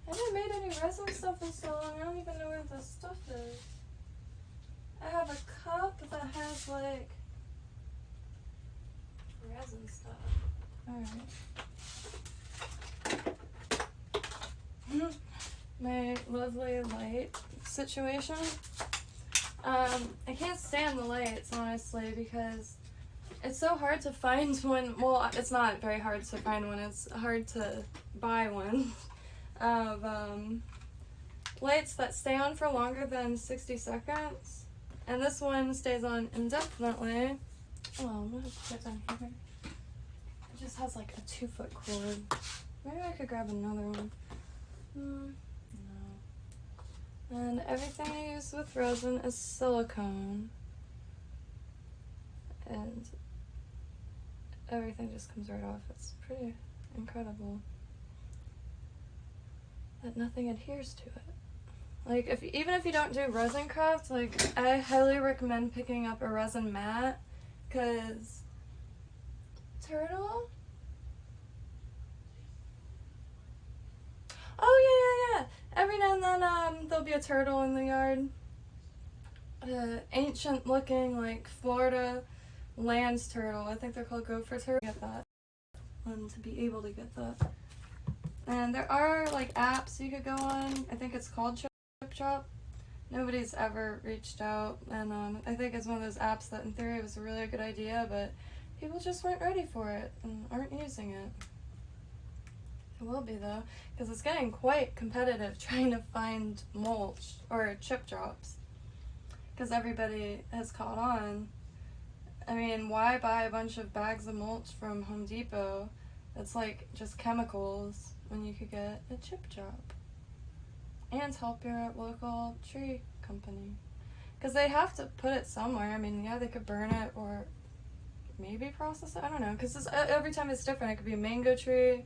I haven't made any resin stuff in so long, I don't even know where this stuff is. I have a cup that has like resin stuff. Alright. My lovely light situation. I can't stand the lights, honestly, because it's so hard to find one. Well, it's not very hard to find one, it's hard to buy one of lights that stay on for longer than 60 seconds. And this one stays on indefinitely. Oh, I'm gonna put it down here. It just has like a 2-foot cord. Maybe I could grab another one. No. And everything I use with resin is silicone. And everything just comes right off. It's pretty incredible that nothing adheres to it. Like, even if you don't do resin craft, like, I highly recommend picking up a resin mat, because turtle? Oh, yeah. Every now and then, there'll be a turtle in the yard. Ancient looking, like, Florida land turtle. I think they're called gopher turtle. Get that. And to be able to get that. And there are, like, apps you could go on. I think it's called Chip Chop. nobody's ever reached out, and I think it's one of those apps that in theory was a really good idea, but people just weren't ready for it and aren't using it. It will be though, because it's getting quite competitive trying to find mulch or chip drops, because everybody has caught on. I mean, why buy a bunch of bags of mulch from Home Depot that's like just chemicals when you could get a chip drop and help your local tree company? Because they have to put it somewhere. I mean, yeah, they could burn it or maybe process it. I don't know, because every time it's different. It could be a mango tree, it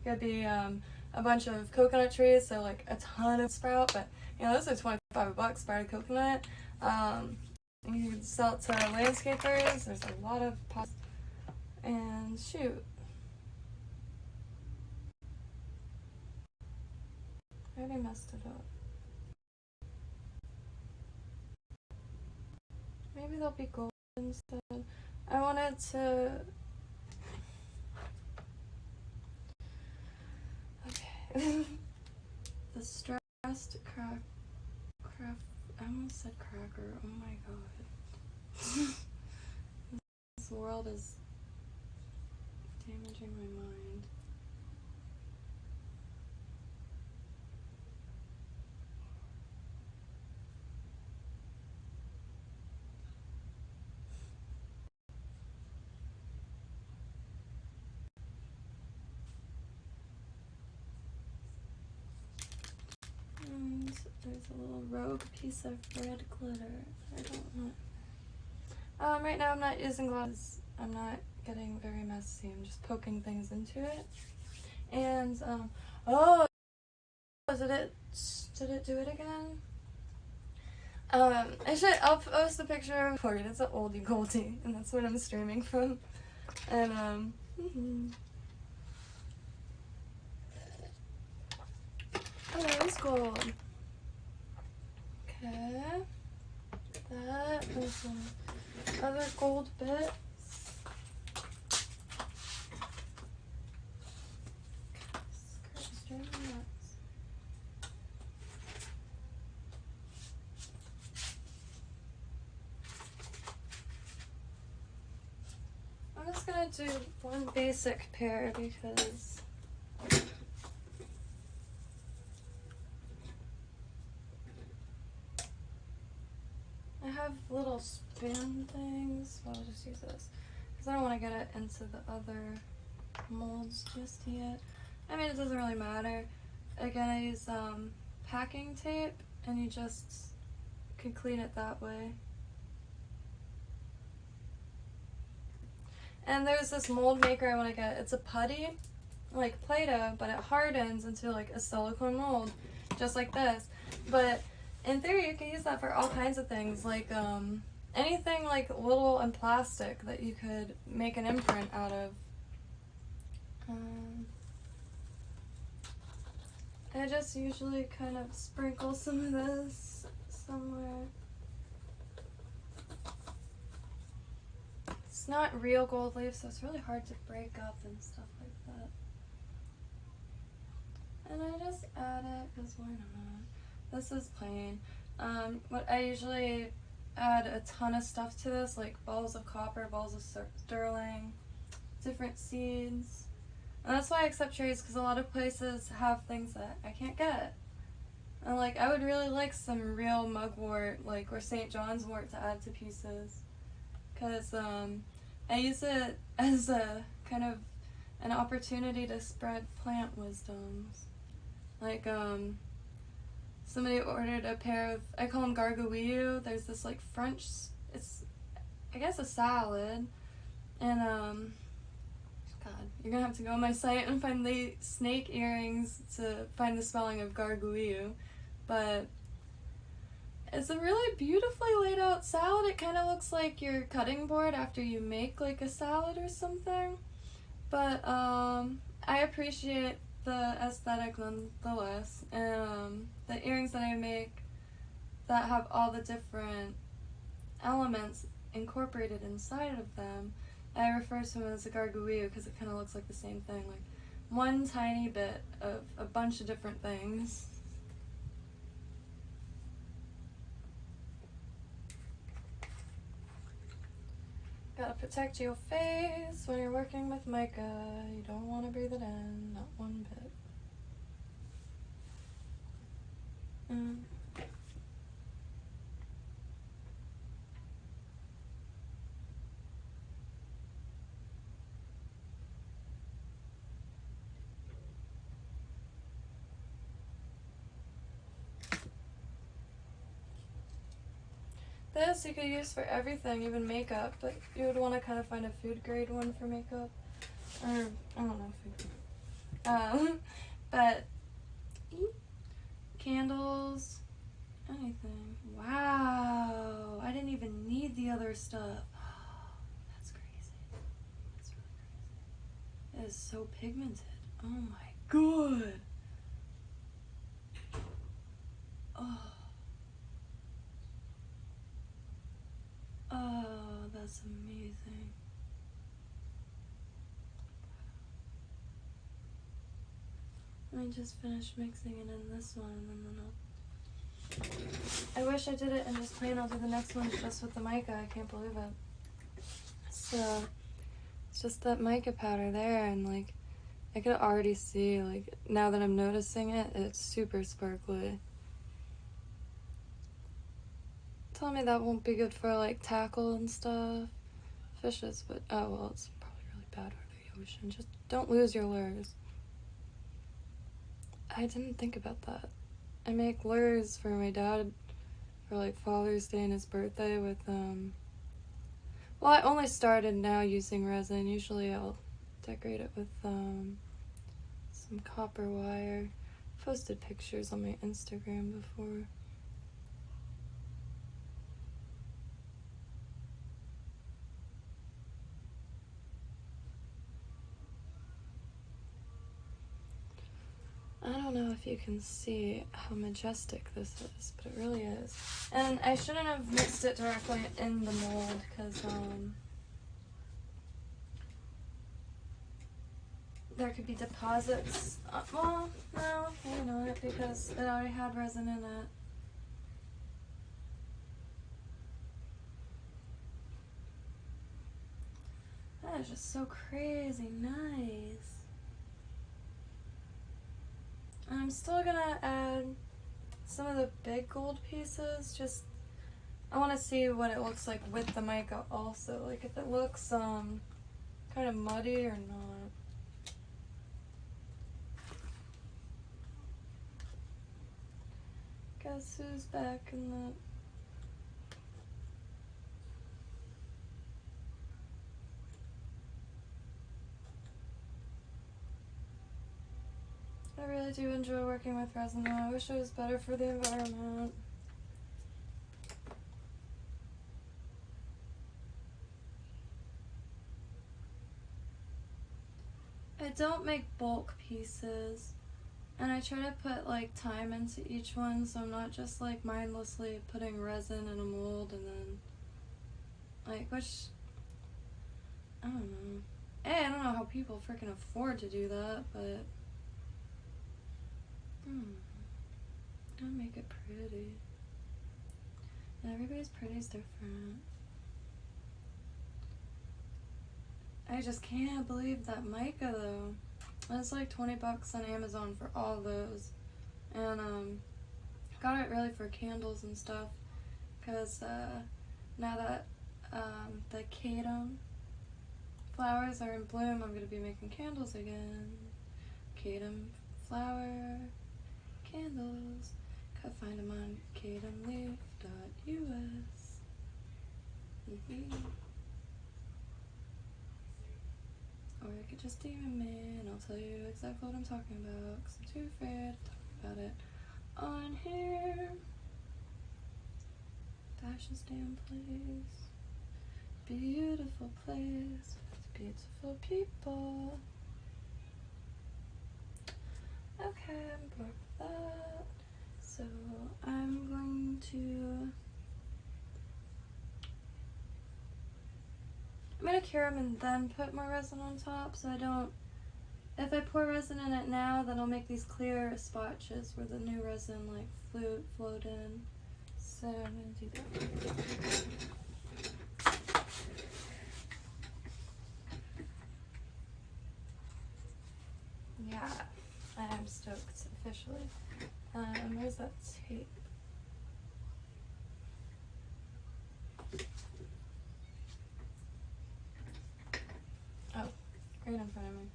could be a bunch of coconut trees, so like a ton of sprout, but you know, those are $25 sprouted coconut. You can sell it to landscapers. There's a lot of pots. And shoot, I already messed it up. Maybe they'll be gold instead. I wanted to. Okay. The stressed craft. I almost said cracker. Oh my god. This world is damaging my mind. And there's a little rogue piece of red glitter. I don't want. Right now I'm not using gloves. I'm not getting very messy. I'm just poking things into it. And oh, did it do it again? I'll post a picture of it. It's an oldie goldie, and that's what I'm streaming from. And oh, that was gold. Okay, that and some other gold bits. This driving me nuts. I'm just gonna do one basic pair because I have little spoon things. So I'll just use this because I don't want to get it into the other molds just yet. I mean, it doesn't really matter. Again, I use packing tape, and you just can clean it that way. And there's this mold maker I want to get. It's a putty, like Play-Doh, but it hardens into like a silicone mold, just like this. But in theory, you can use that for all kinds of things, like anything like little and plastic that you could make an imprint out of. I just usually kind of sprinkle some of this somewhere. It's not real gold leaf, so it's really hard to break up and stuff like that. And I just add it because why not? This is plain. What I usually add a ton of stuff to this, like balls of copper, balls of sterling, different seeds. And that's why I accept cherries, because a lot of places have things that I can't get. And like, I would really like some real mugwort, like, or St. John's wort to add to pieces. Because I use it as a kind of an opportunity to spread plant wisdoms. Like, somebody ordered a pair of, I call them gargouilles. There's this like French, it's, I guess, a salad. And God, you're gonna have to go on my site and find the snake earrings to find the spelling of gargouille. But it's a really beautifully laid out salad. It kind of looks like your cutting board after you make like a salad or something. But I appreciate the aesthetic nonetheless. And the earrings that I make that have all the different elements incorporated inside of them, I refer to them as a gargouille because it kind of looks like the same thing, like one tiny bit of a bunch of different things. protect your face when you're working with mica. You don't want to breathe it in, not one bit. This you could use for everything, even makeup, but you would want to kind of find a food grade one for makeup. Or, I don't know, food grade. But candles, anything. Wow, I didn't even need the other stuff. That's crazy. That's really crazy. It is so pigmented. Oh my god. Oh, that's amazing. Let me just finish mixing it in this one, and then I wish I did it in just plain. I'll do the next one just with the mica. I can't believe it. So it's just that mica powder there, and like I could already see, like now that I'm noticing it, it's super sparkly. Tell me that won't be good for like tackle and stuff, fishes, but oh well, it's probably really bad for the ocean. Just don't lose your lures. I didn't think about that. I make lures for my dad for like Father's Day and his birthday with well, I only started now using resin. Usually I'll decorate it with some copper wire. I've posted pictures on my Instagram before. I don't know if you can see how majestic this is, but it really is. And I shouldn't have mixed it directly in the mold because there could be deposits. Well, no, maybe not, because it already had resin in it. That is just so crazy nice. I'm still gonna add some of the big gold pieces. Just I want to see what it looks like with the mica also, like if it looks kind of muddy or not. Guess who's back in the I really do enjoy working with resin though. I wish it was better for the environment. I don't make bulk pieces, and I try to put like time into each one, so I'm not just like mindlessly putting resin in a mold and then like, which I don't know. Hey, I don't know how people freaking afford to do that, but gotta make it pretty. And everybody's pretty's different. I just can't believe that mica though. It's like 20 bucks on Amazon for all those. And got it really for candles and stuff, because now that the Kadam flowers are in bloom, I'm going to be making candles again. Kadam flower candles. Go find them on kadamleaf.us. Or you could just DM me and I'll tell you exactly what I'm talking about, because I'm too afraid to talk about it on here. Fashion stand place. Beautiful place with beautiful people. Okay, I'm bored with that. So I'm going to cure them and then put more resin on top, so I don't, if I pour resin in it now, then I'll make these clear spotches where the new resin like flowed in. So I'm gonna do that. Yeah, I am stoked officially. Where's that tape? Oh, right in front of me.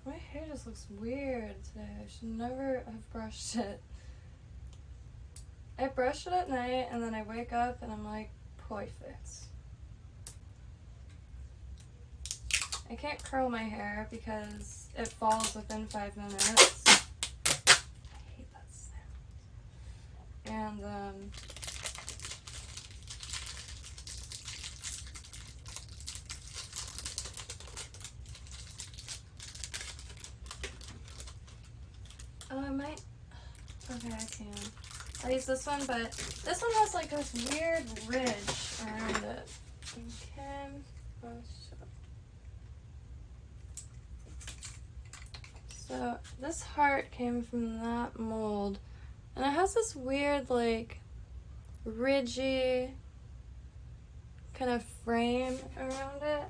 My hair just looks weird today. I should never have brushed it. I brush it at night and then I wake up and I'm like, perfect. I can't curl my hair because it falls within 5 minutes. I hate that sound. And oh, I might. Okay, I can. I'll use this one, but this one has like this weird ridge around it. Okay. So this heart came from that mold, and it has this weird like ridgy kind of frame around it.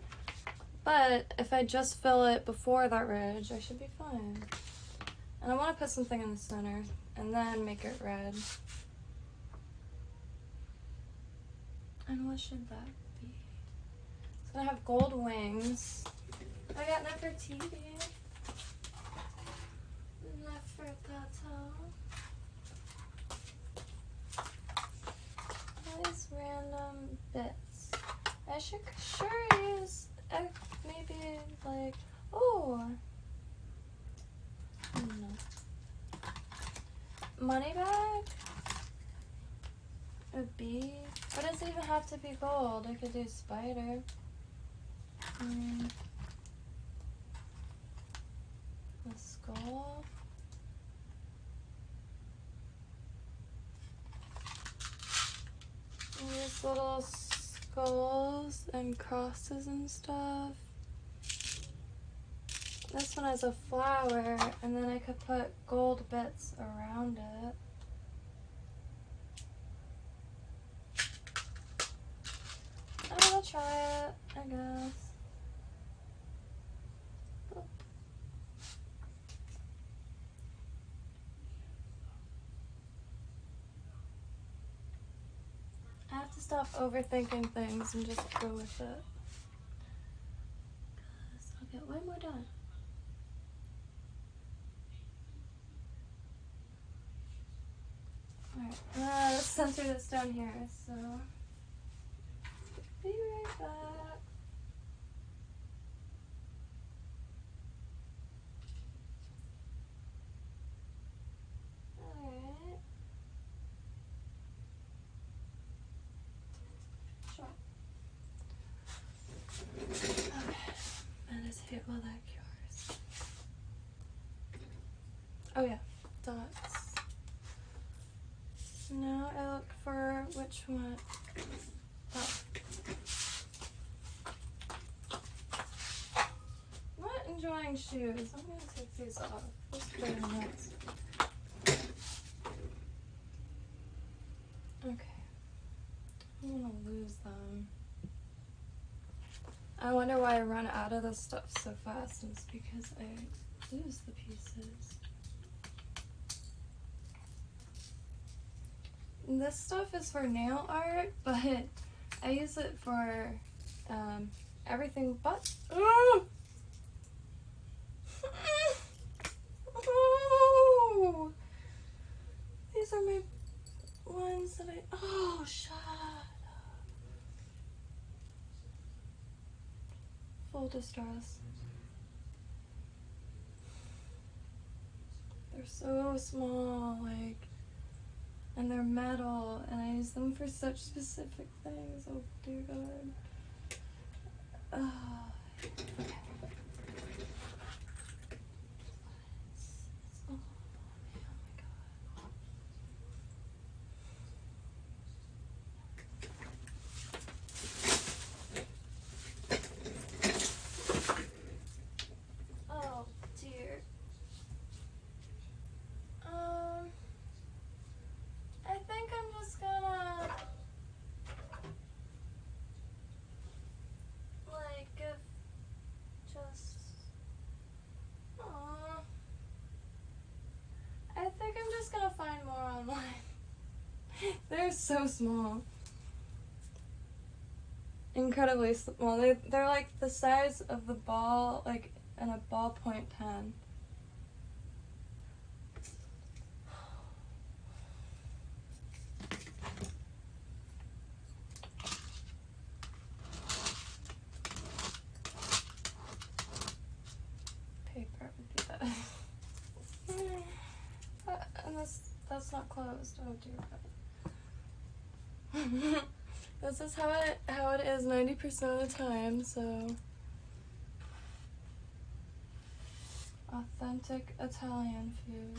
But if I just fill it before that ridge, I should be fine. And I want to put something in the center and then make it red. And what should that be? It's gonna have gold wings. I got Nefertiti. Nefertata. All these random bits. I should sure use maybe like, oh, no. Money bag? A bee? Why does it even have to be gold? I could do spider. A skull. And these little skulls and crosses and stuff. This one has a flower, and then I could put gold bits around it. I'm gonna try it, I guess. Boop. I have to stop overthinking things and just go with it. Because I'll get way more done. Alright, let's center this down here, so be right back. Alright. Sure. Okay, meditate while that cures. Oh yeah, dots. Now I look for which one. Oh. I'm not enjoying shoes. I'm gonna take these off. Those are very nice. Okay. I'm gonna lose them. I wonder why I run out of this stuff so fast. It's because I lose the pieces. This stuff is for nail art, but I use it for everything but. Oh! Oh! These are my ones that I. Oh, shut up. Full distress. They're so small, like. And they're metal, and I use them for such specific things. Oh dear God. Okay. Oh my God. Oh dear. I think I'm just gonna so small. Incredibly small. They're like the size of the ball, like in a ballpoint pen. Paper would be that. And that's not closed. Oh dear God. This is how it is 90% of the time, so authentic Italian food.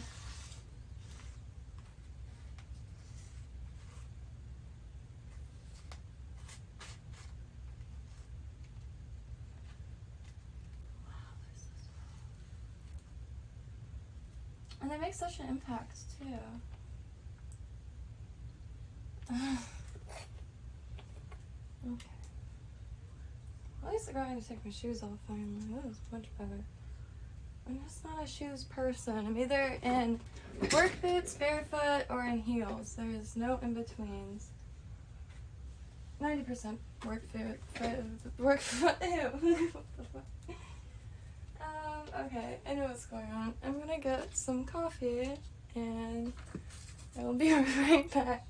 Wow, they're so small. And they make such an impact too. Okay. At least I got me to take my shoes off finally. That was much better. I'm just not a shoes person. I'm either in work boots, barefoot, or in heels. There is no in-betweens. 90% work foot, ew. Okay, I know what's going on. I'm gonna get some coffee, and I will be right back.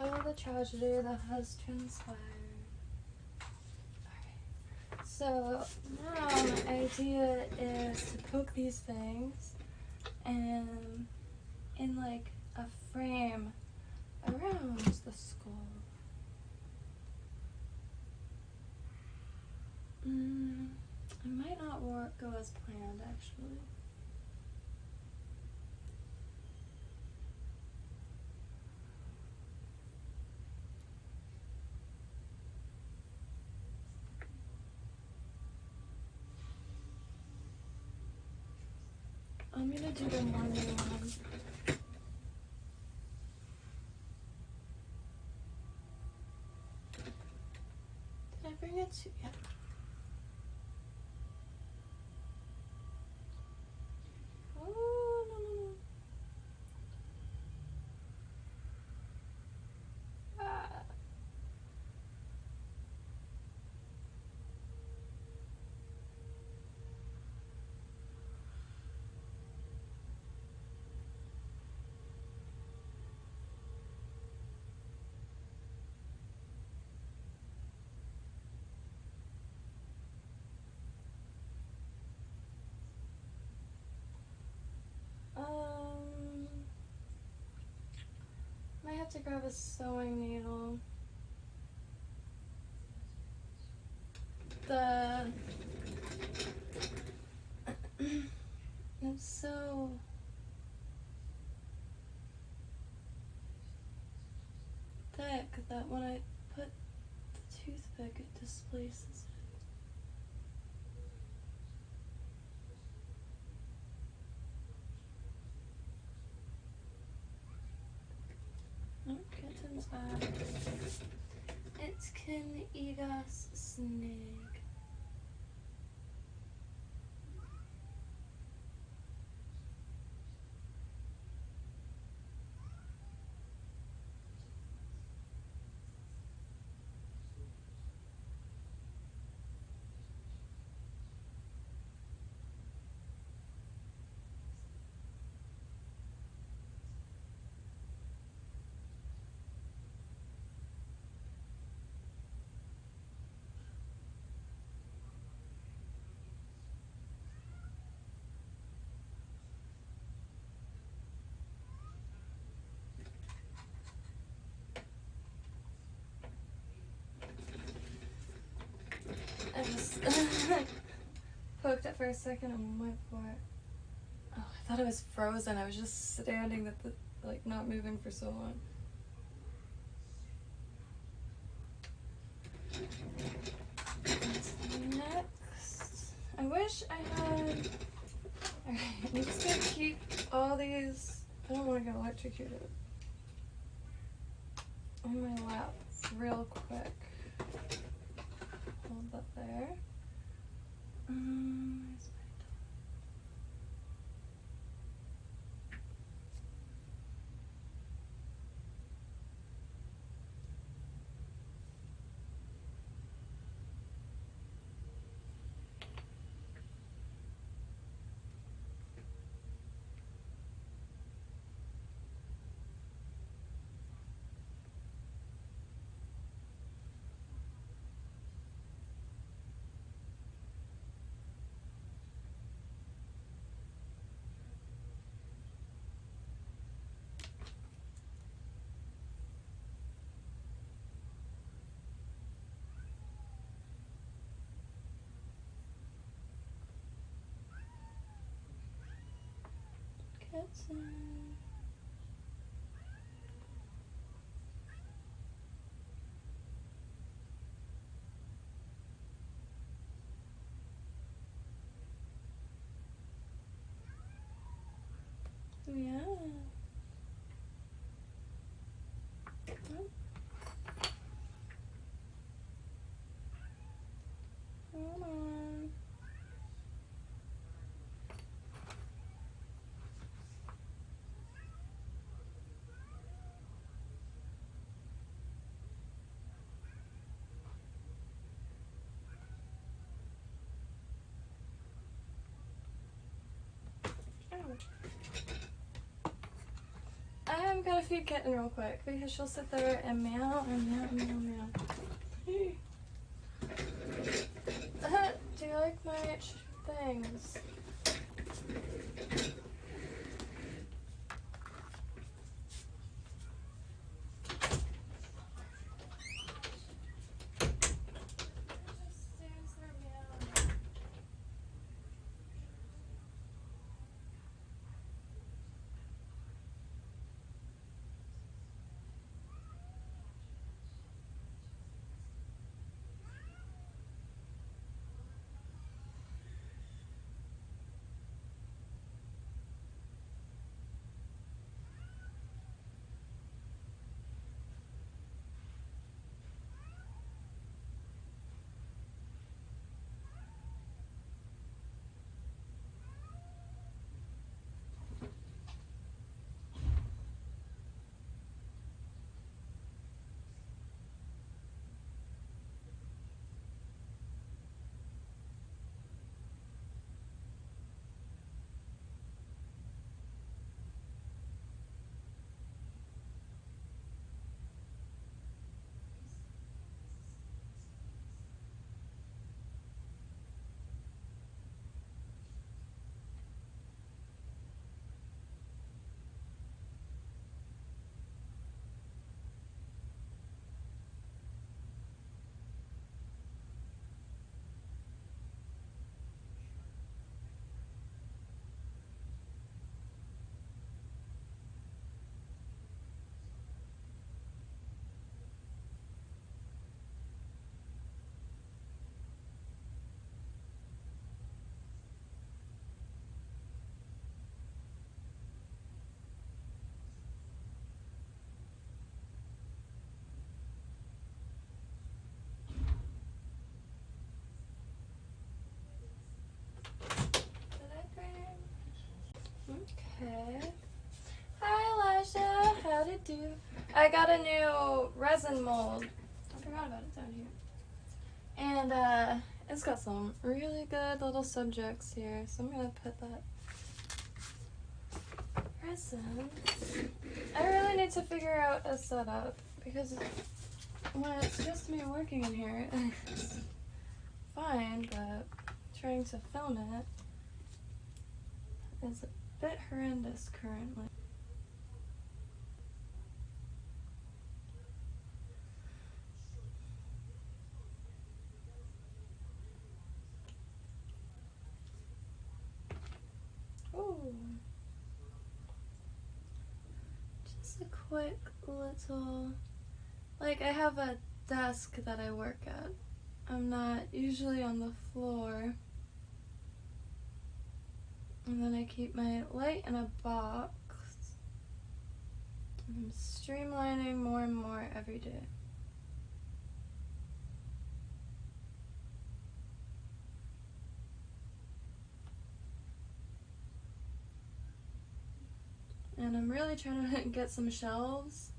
Oh, the tragedy that has transpired. Alright. So now my idea is to poke these things and in like a frame around the skull. It might not go as planned actually. I'm gonna do the morning one. Did I bring it to you? Oh, no, no, no. Ah. I have to grab a sewing needle. It's so thick that when I put the toothpick, it displaces it. Oh, kitten's back. can eat us, snake. I just poked it for a second and went for it. Oh, I thought it was frozen. I was just standing at the, like, not moving for so long. What's next? I wish I had. Alright, I'm just gonna keep all these. I don't want to get electrocuted. On my lap, real quick. Hold that there. Where's my kitten? Yeah. Oh. Come on. I'm gonna feed Kitten real quick because she'll sit there and meow and meow and meow meow. Hey. Do you like my things? Okay. Hi, Elijah. How'd it do? I got a new resin mold. I forgot about it down here. And it's got some really good little subjects here. So I'm gonna put that resin. I really need to figure out a setup because when it's just me working in here, it's fine, but trying to film it is a bit horrendous currently. Ooh. Just a quick little, like, I have a desk that I work at. I'm not usually on the floor. And then I keep my light in a box. I'm streamlining more and more every day. And I'm really trying to get some shelves.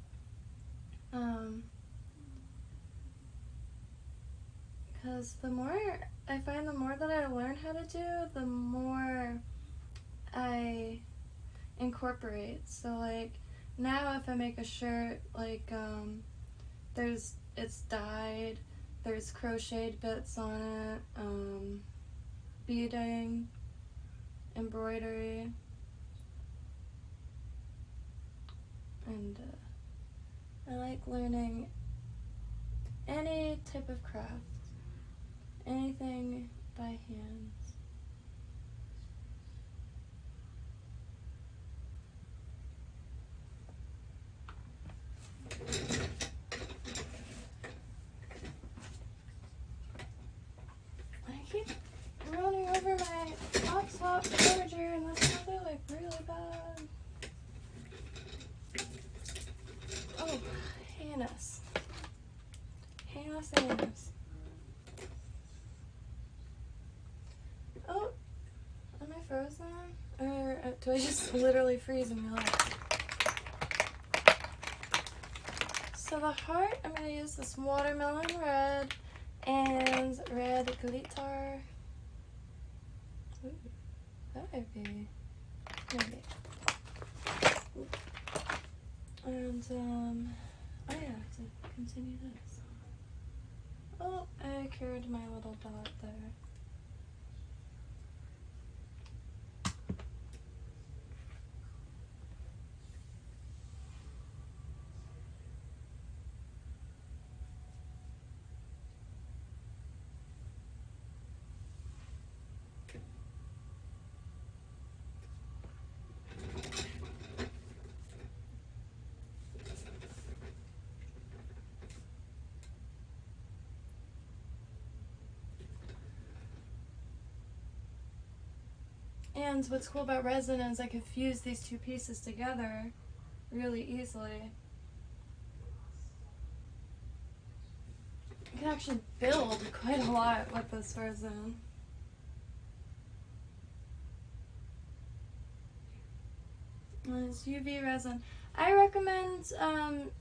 Because the more I find, the more that I learn how to do, the more I incorporate. So like now if I make a shirt, like it's dyed, there's crocheted bits on it, beading, embroidery, and I like learning any type of craft, anything by hand. I keep running over my laptop charger and that's how they're like really bad. Oh, heinous. Heinous. Oh, am I frozen? Or do I just literally freeze in real life? So the heart, I'm going to use this watermelon red and red glitter. Ooh, that might be, maybe. And, oh yeah, I have to continue this. Oh, I cured my little dot there. And what's cool about resin is I can fuse these two pieces together really easily. You can actually build quite a lot with this resin. And it's UV resin. I recommend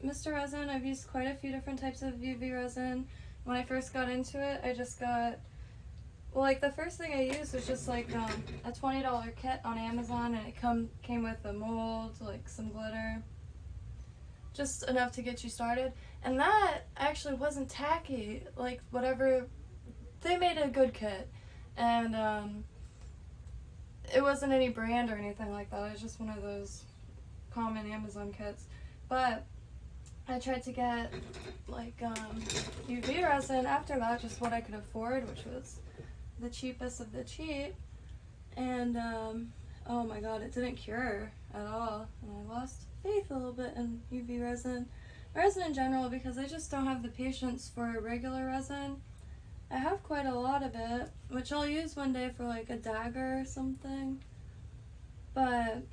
Mr. Resin. I've used quite a few different types of UV resin. When I first got into it, I just got, well, like the first thing I used was just like a $20 kit on Amazon, and it came with a mold, like some glitter, just enough to get you started. And that actually wasn't tacky, like whatever, they made a good kit. And it wasn't any brand or anything like that, it was just one of those common Amazon kits. But I tried to get like UV resin after that, just what I could afford, which was the cheapest of the cheap. And oh my god, it didn't cure at all. And I lost faith a little bit in UV resin. Resin in general, because I just don't have the patience for regular resin. I have quite a lot of it, which I'll use one day for like a dagger or something. But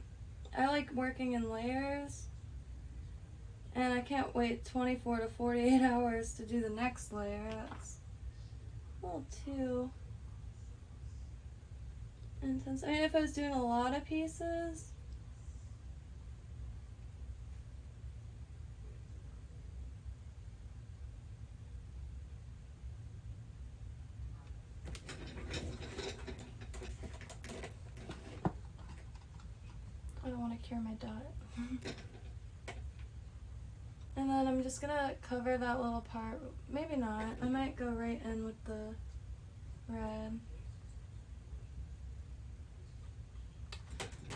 I like working in layers. And I can't wait 24 to 48 hours to do the next layer. That's a little too intense. I mean, if I was doing a lot of pieces, cure my dot. And then I'm just gonna cover that little part. Maybe not. I might go right in with the red.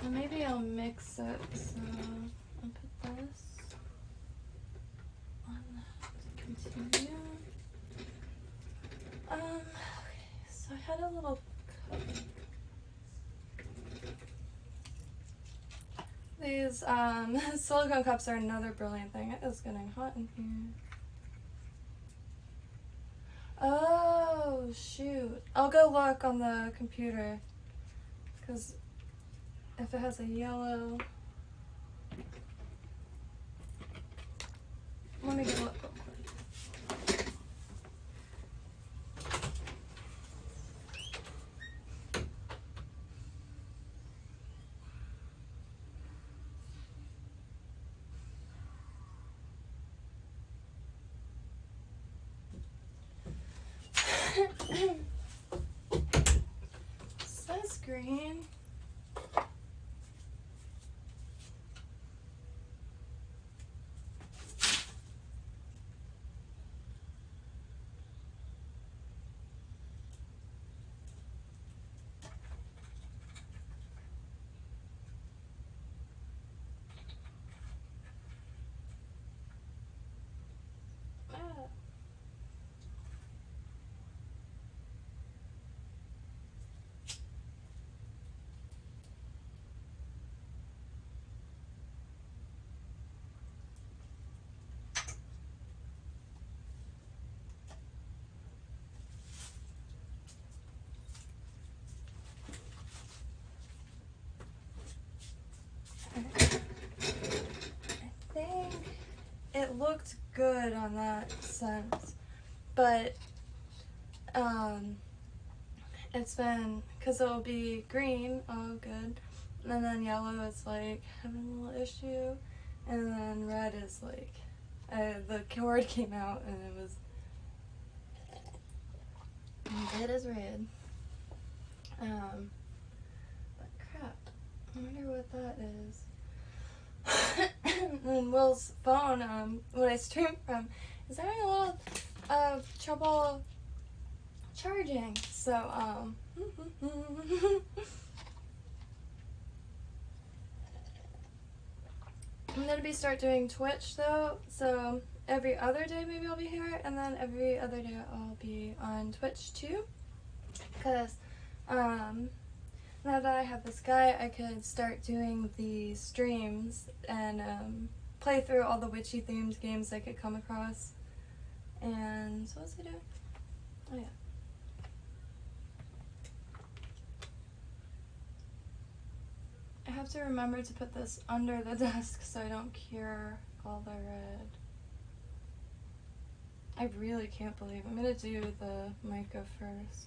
Or maybe I'll mix it. So I'll put this on that. Continue. Okay, so I had a little cup. These silicone cups are another brilliant thing. It is getting hot in here. Oh, shoot. I'll go look on the computer. Because if it has a yellow... Let me go look real quick. Says green. It looked good on that sense, but it's been, because it'll be green, oh good, and then yellow is like having a little issue, and then red is like, the cord came out and it was red as red. But crap, I wonder what that is. And Will's phone, what I stream from, is having a little trouble charging. So I'm gonna start doing Twitch though. So every other day maybe I'll be here, and then every other day I'll be on Twitch too. Cause now that I have this guy, I could start doing the streams and play through all the witchy themed games I could come across. And so what's he doing? Oh yeah. I have to remember to put this under the desk so I don't cure all the red. I really can't believe I'm gonna do the mica first.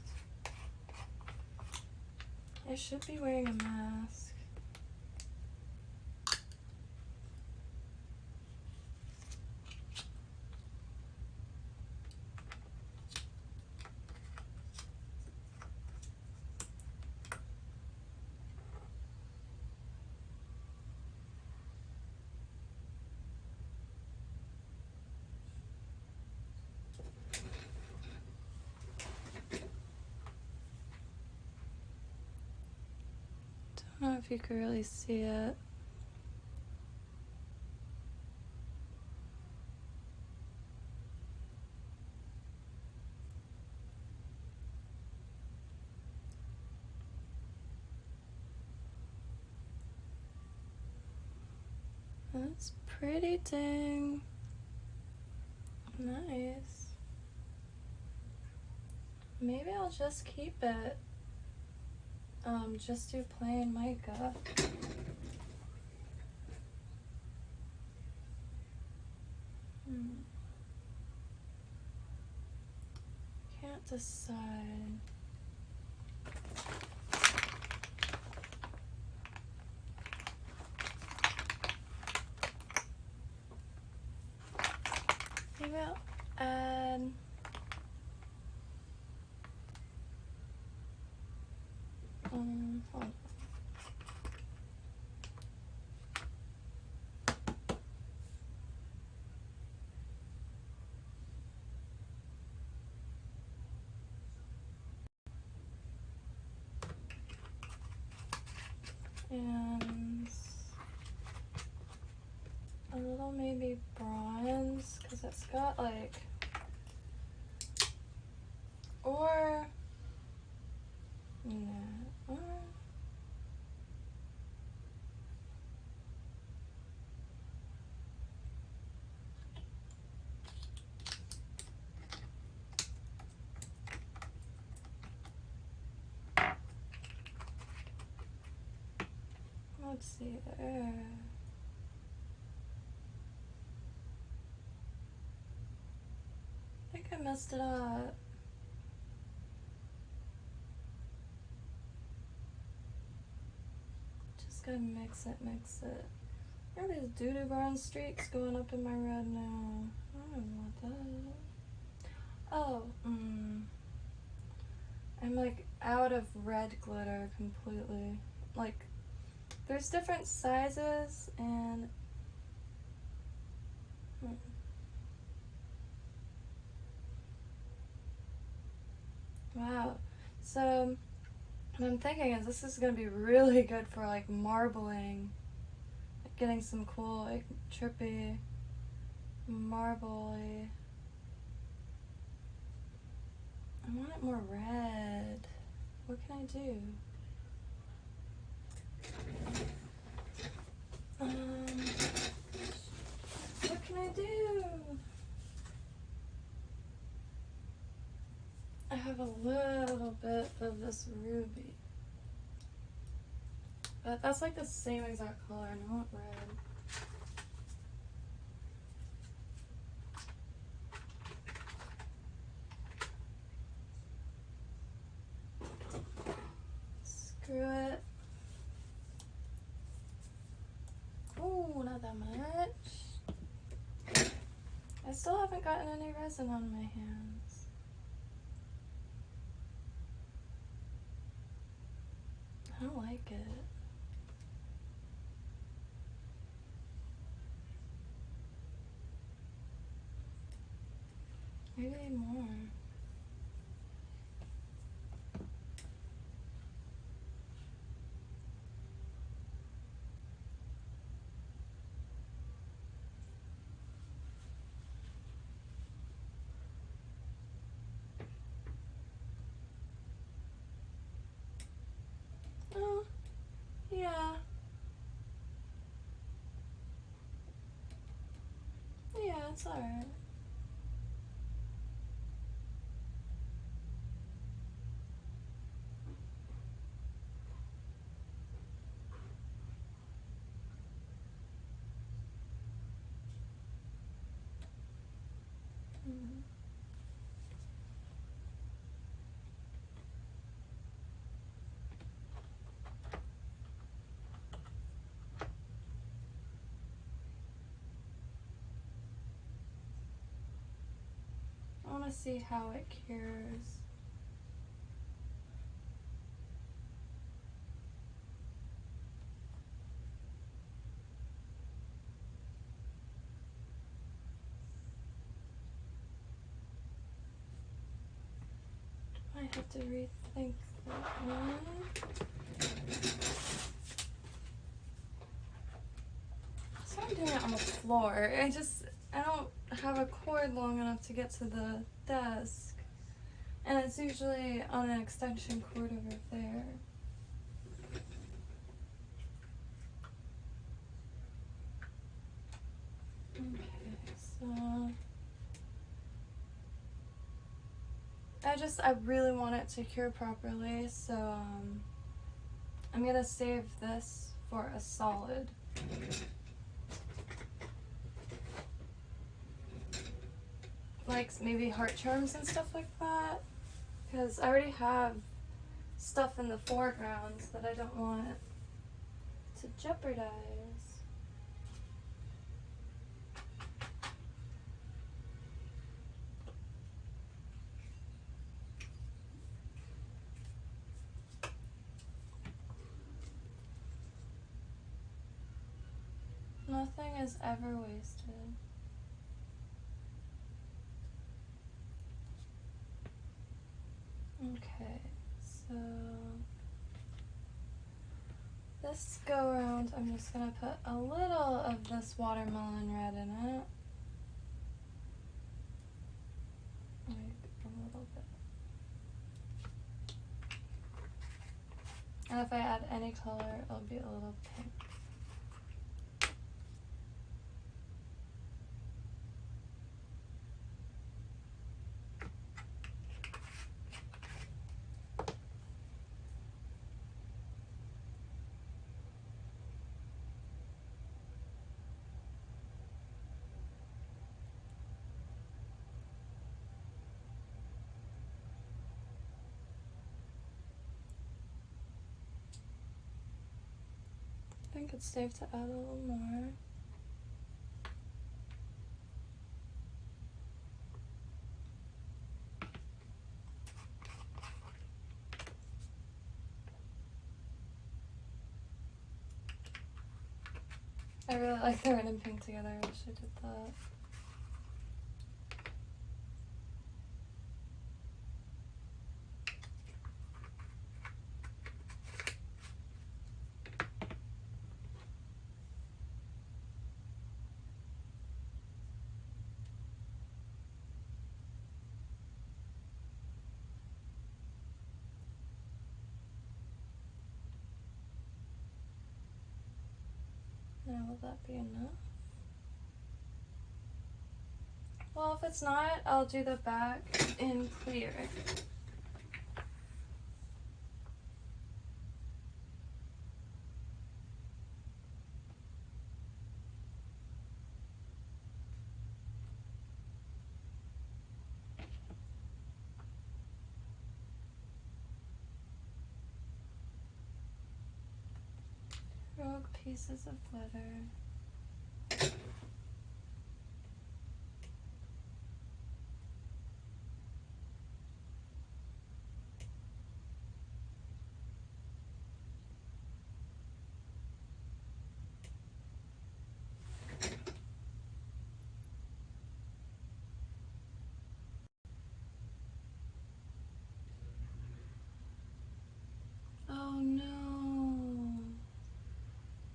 I should be wearing a mask. I don't know if you can really see it. That's pretty dang nice. Maybe I'll just keep it. Just do plain mica. Can't decide. Maybe I'll add hold on. and a little maybe bronze, because it's got like, or no, let's see there. I think I messed it up. Just gotta mix it, mix it. There are these doo-doo brown streaks going up in my red now. I don't want that. Oh, I'm like out of red glitter completely. Like, there's different sizes and wow. So what I'm thinking is this is gonna be really good for like marbling, like getting some cool, like trippy, marbly. I want it more red. What can I do? What can I do? I have a little bit of this ruby. But that's like the same exact color, and I want red. Screw it. Oh, not that much. I still haven't gotten any resin on my hands. I don't like it. Maybe more. Oh, yeah. Yeah, it's alright. I want to see how it cures. I have to rethink that one. So I'm doing it on the floor. I don't have a cord long enough to get to the desk. And it's usually on an extension cord over there. Okay, so I really want it to cure properly, so I'm gonna save this for a solid. Like maybe heart charms and stuff like that, because I already have stuff in the foregrounds that I don't want to jeopardize. Nothing is ever wasted. Okay, so this go around, I'm just gonna put a little of this watermelon red in it. Like a little bit. And if I add any color, it'll be a little pink. I think it's safe to add a little more. I really like the red and pink together. I wish I did that. Now, will that be enough? Well, if it's not, I'll do the back in clear. Rogue pieces of glitter. Oh no.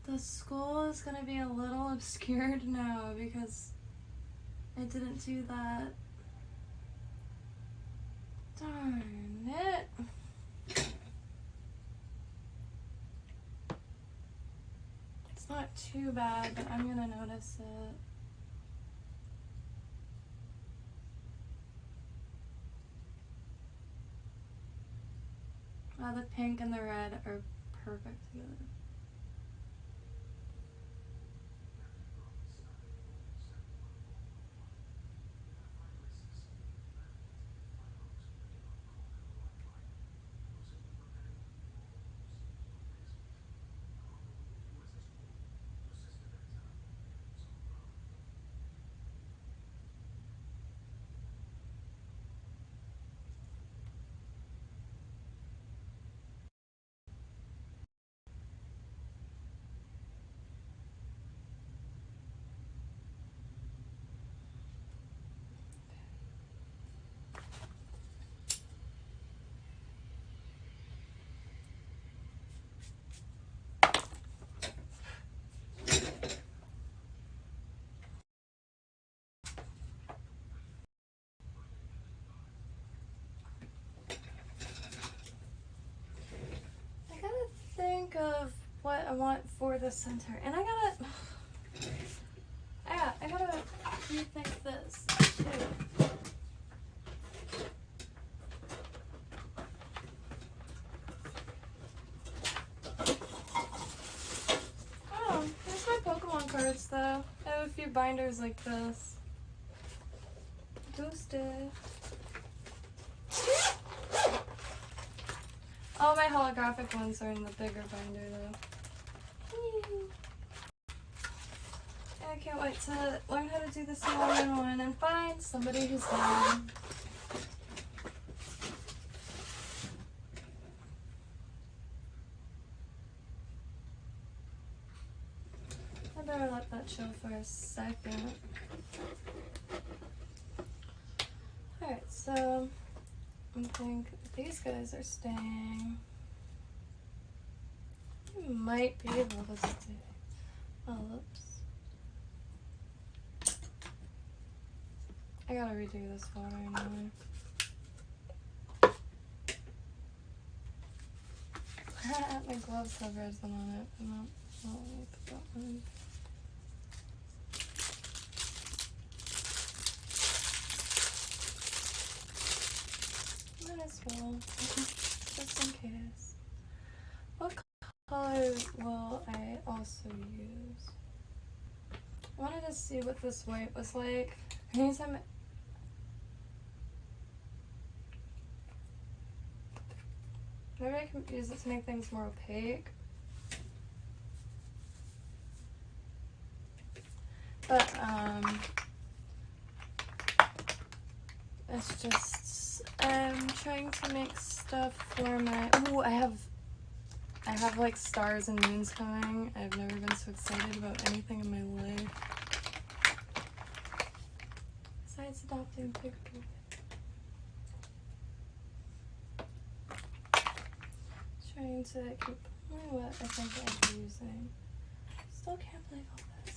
The skull is gonna be a little obscured now because I didn't do that. Darn it. It's not too bad, but I'm gonna notice it. The pink and the red are perfect together. Think of what I want for the center, and I gotta rethink this too. Oh, here's my Pokemon cards though. I have a few binders like this. Ghosted. All my holographic ones are in the bigger binder though. Yay. I can't wait to learn how to do the smaller one and find somebody who's down. I better let that chill for a second. Alright, so I think these guys are staying. You might be able to see. Oh, oops. I gotta redo this photo anyway. My gloves have resin on it, but not let me put that one. Might as well, just in case. What color will I also use? I wanted to see what this white was like. Anytime maybe I can use it to make things more opaque. But it's just I'm trying to make stuff for my I have like stars and moons coming. I've never been so excited about anything in my life. Besides adopting pictures. Trying to keep only what I think I'm using. Still can't believe all this.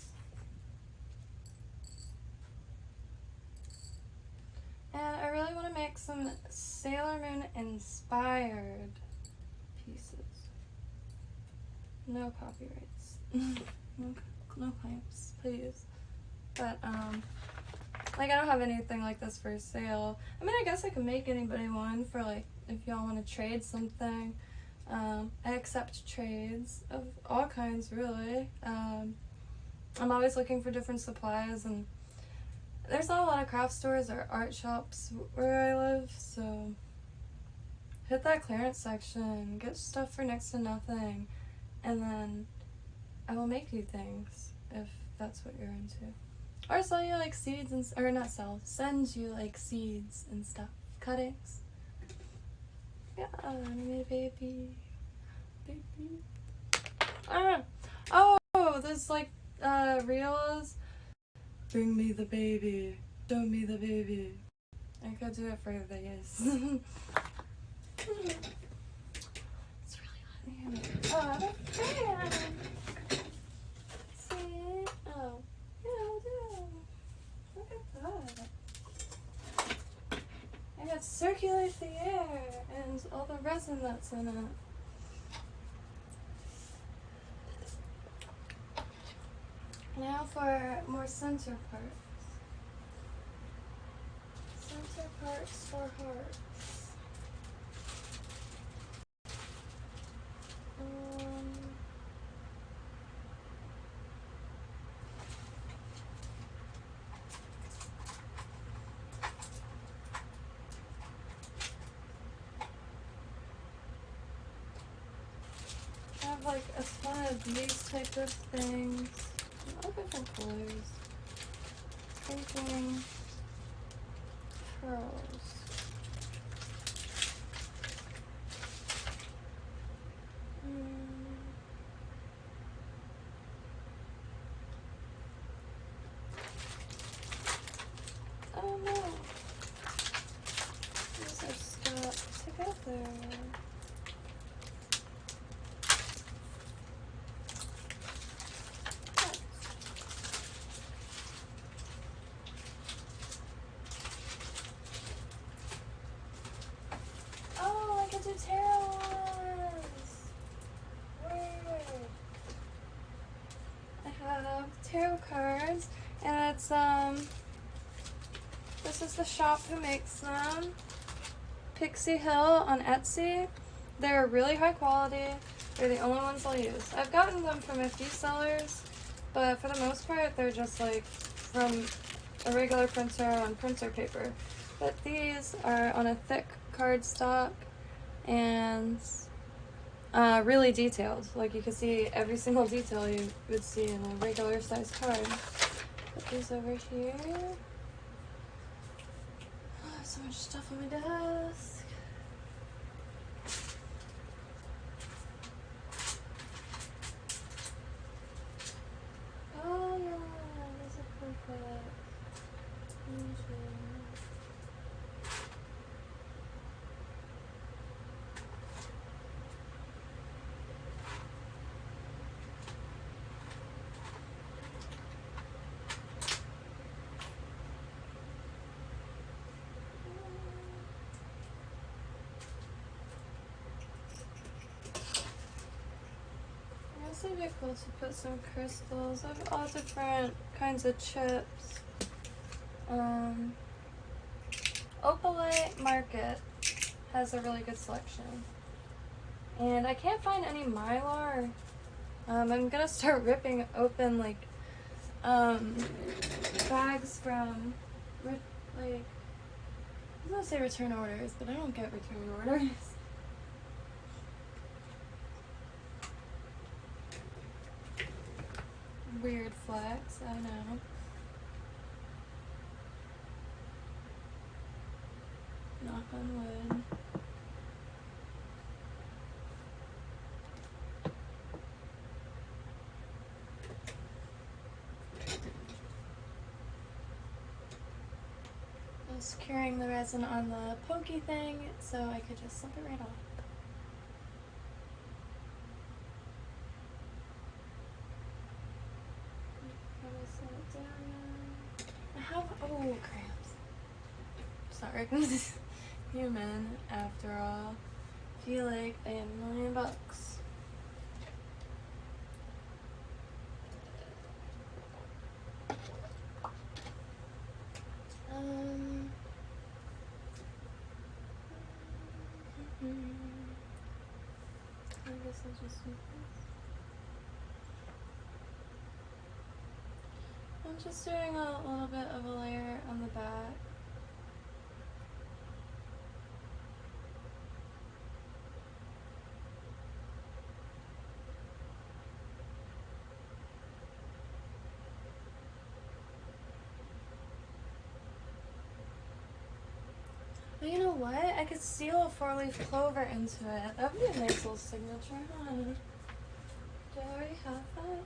And I really want to make some Sailor Moon inspired pieces. No copyrights. no claims, please. But like I don't have anything like this for sale. I mean, I guess I could make anybody one for like if y'all want to trade something. I accept trades of all kinds, really. I'm always looking for different supplies, and there's not a lot of craft stores or art shops where I live, so hit that clearance section, get stuff for next to nothing, and then I will make you things if that's what you're into. Or sell you like seeds and, or not sell, send you like seeds and stuff, cuttings. Yeah, my baby. Oh, there's like reels. Bring me the baby. Show me the baby. I could do it for this. It's really hot in here. Oh, the fan. See? Oh, yeah, look at that. I got circulate the air and all the resin that's in it. Now for more center parts. Center parts for hearts. I have like a ton of these type of things. All different colors. Thinking pearls. Oh no. These are stuck together. Oh, I can do tarot ones. Weird. I have tarot cards, and it's this is the shop who makes them. Pixie Hill on Etsy. They're really high quality. They're the only ones I'll use. I've gotten them from a few sellers, but for the most part, they're just like from a regular printer on printer paper. But these are on a thick cardstock and really detailed. Like you can see every single detail you would see in a regular size card. Put these over here. Oh, so much stuff on my desk. Oh yeah, these are perfect. This would be cool to put some crystals. I have all different kinds of chips. Opalite Market has a really good selection. And I can't find any Mylar. I'm gonna start ripping open like bags from like, I was gonna say return orders, but I don't get return orders. Weird flex, I know. Knock on wood. I was curing the resin on the pokey thing, so I could just slip it right off. I have, oh, cramps. Sorry, human after all. Feel like I am $1,000,000. I guess I'll just do this. I'm just doing a little bit of a layer on the back. But you know what? I could seal a 4-leaf clover into it. That would be a nice little signature, huh? Do I already have that?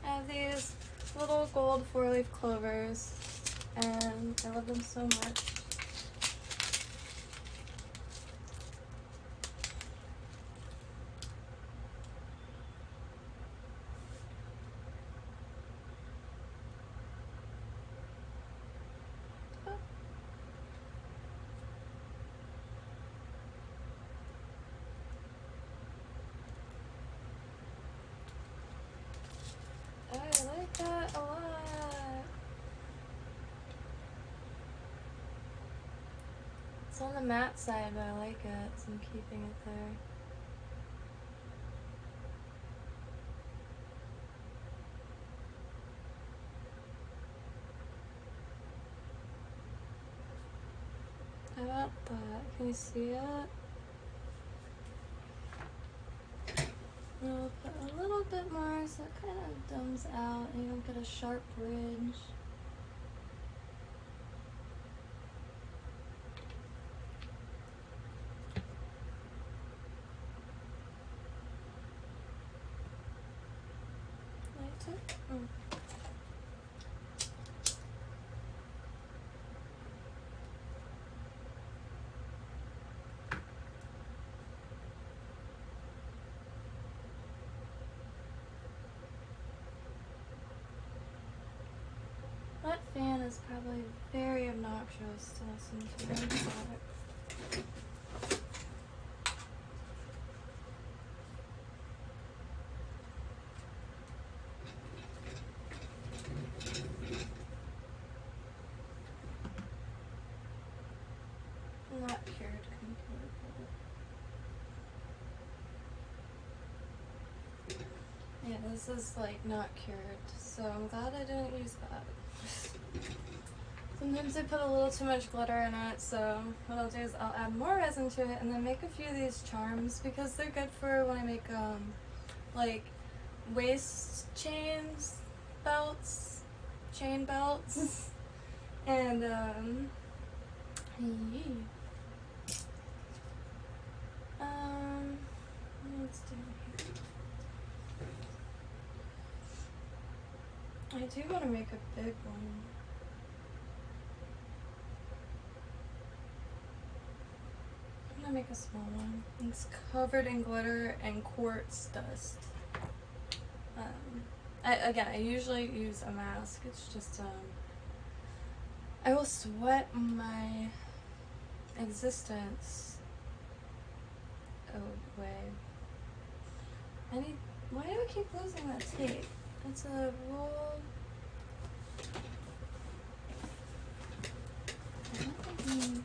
I have these little gold 4-leaf clovers, and I love them so much. I like that a lot. It's on the matte side, but I like it, so I'm keeping it there. How about that? Can you see it? And we'll put a little bit more so it kind of dumbs out and you don't get a sharp ridge. That fan is probably very obnoxious to listen to. Not cured completely. Yeah, this is like not cured, so I'm glad I didn't use that. Sometimes I put a little too much glitter in it, so what I'll do is I'll add more resin to it and then make a few of these charms because they're good for when I make like waist chains, belts, chain belts, and let's do here. I do want to make a big one. I'm gonna make a small one. It's covered in glitter and quartz dust. Again, I usually use a mask. It's just I will sweat my existence away. Why do I keep losing that tape? It's a roll. I don't think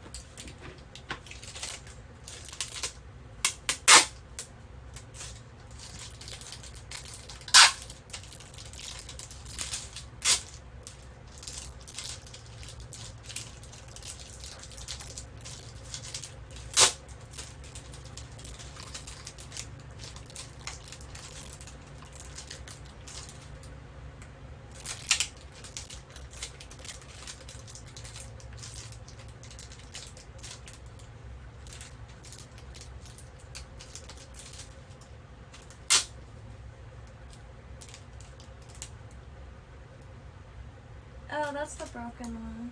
oh, that's the broken one.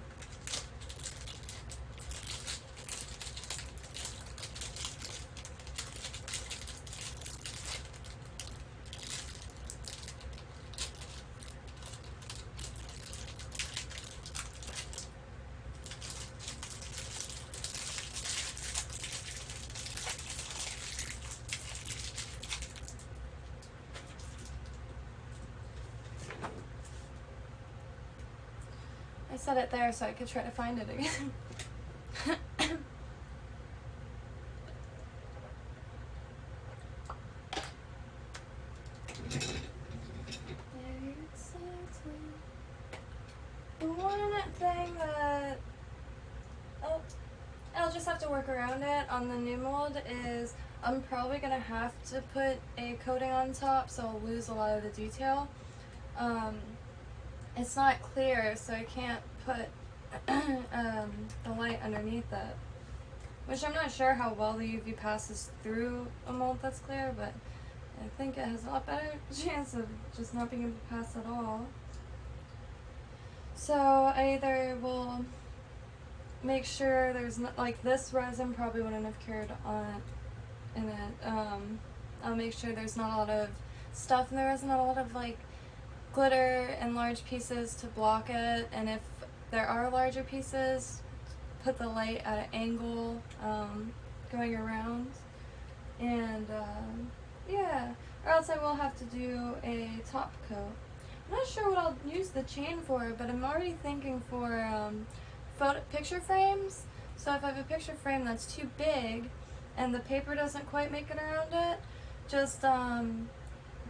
I set it there so I could try to find it again. The one thing that I'll just have to work around it on the new mold is I'm probably gonna have to put a coating on top, so I'll lose a lot of the detail. It's not clear, so I can't put the light underneath it, which I'm not sure how well the UV passes through a mold that's clear, but I think it has a lot better chance of just not being able to pass at all. So I either will make sure there's not, like, this resin probably wouldn't have cured on in it. I'll make sure there's not a lot of stuff in the resin, not a lot of like glitter and large pieces to block it, and if there are larger pieces, put the light at an angle going around, and yeah, or else I will have to do a top coat. I'm not sure what I'll use the chain for, but I'm already thinking for picture frames. So if I have a picture frame that's too big and the paper doesn't quite make it around it, just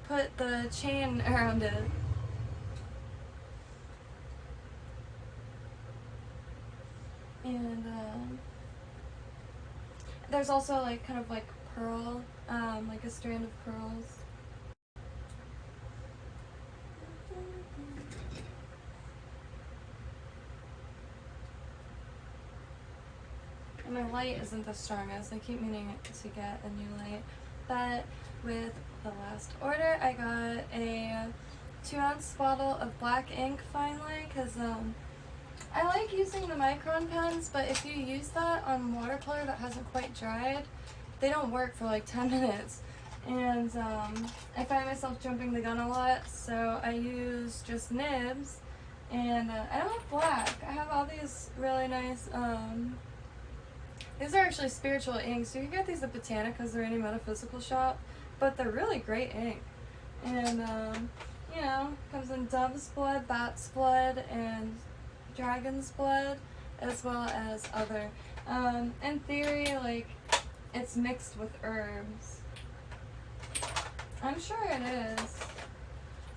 put the chain around it. And there's also like kind of like pearl, like a strand of pearls. And my light isn't the strongest. I keep meaning to get a new light. But with the last order, I got a 2-ounce bottle of black ink finally, because I like using the micron pens, but if you use that on watercolor that hasn't quite dried, they don't work for like 10 minutes. And I find myself jumping the gun a lot, so I use just nibs. And I don't have black. I have all these really nice, these are actually spiritual inks. You can get these at Botanicas or any metaphysical shop, but they're really great ink. And, you know, comes in dove's blood, bat's blood, and dragon's blood, as well as other. In theory, like, it's mixed with herbs. I'm sure it is.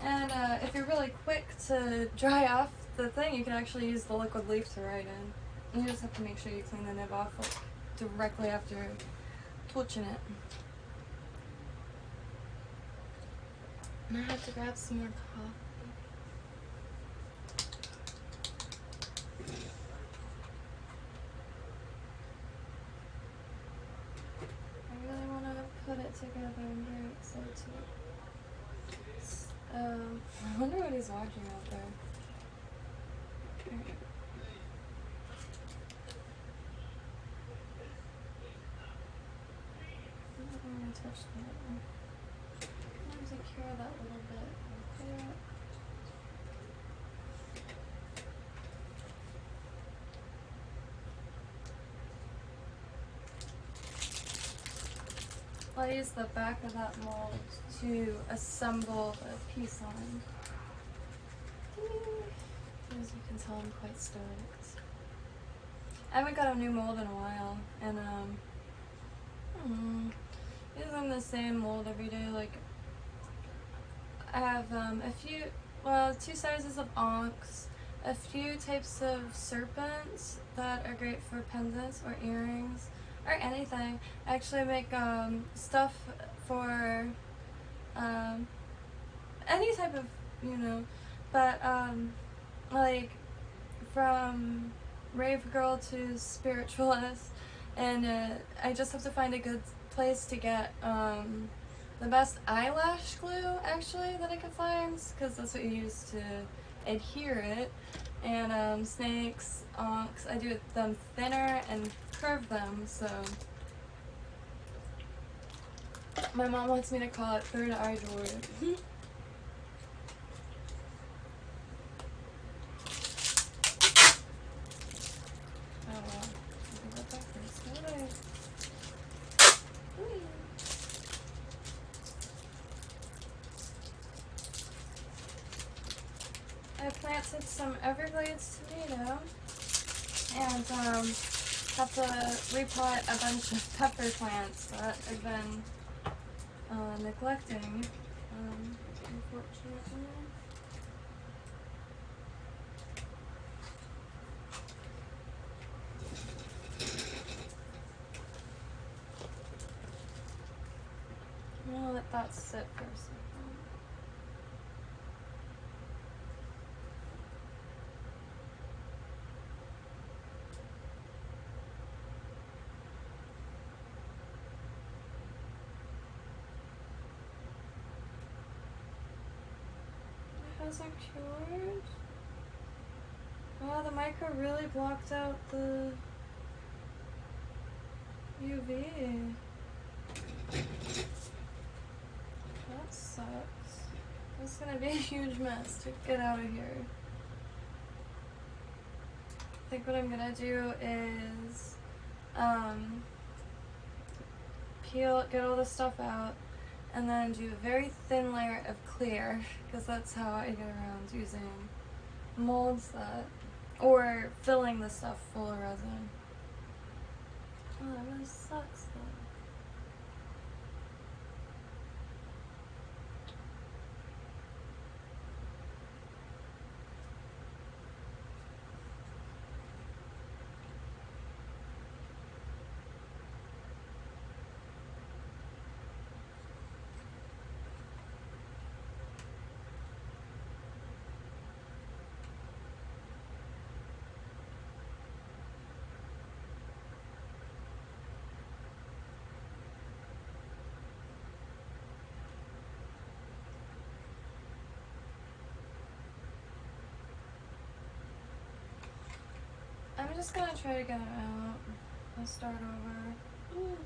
And if you're really quick to dry off the thing, you can actually use the liquid leaf to write in. You just have to make sure you clean the nib off directly after touching it. And I have to grab some more coffee. I really want to put it together. I'm very excited. I wonder what he's watching out there. Right. I'm not going to touch that. Sometimes I cure that little bit. Okay. I'll use the back of that mold to assemble the piece on. As you can tell, I'm quite stoked. I haven't got a new mold in a while, and using the same mold every day. Like, I have two sizes of onks, a few types of serpents that are great for pendants or earrings or anything. I actually make stuff for any type of, but like from rave girl to spiritualist, and I just have to find a good place to get the best eyelash glue actually that I can find, because that's what you use to adhere it. And snakes, onks, I do them thinner and curve them, so my mom wants me to call it third eye door. I planted some Everglades tomato and have to repot a bunch of pepper plants that I've been neglecting, unfortunately. I'm gonna let that sit for a second. It hasn't cured. Wow, the micro really blocked out the UV. That sucks. It's gonna be a huge mess to get out of here. I think what I'm gonna do is get all the stuff out, and then do a very thin layer of clear, because that's how I get around using molds or filling the stuff full of resin. Oh, that really sucks though. I'm just gonna try to get it out. I'll start over. Ooh.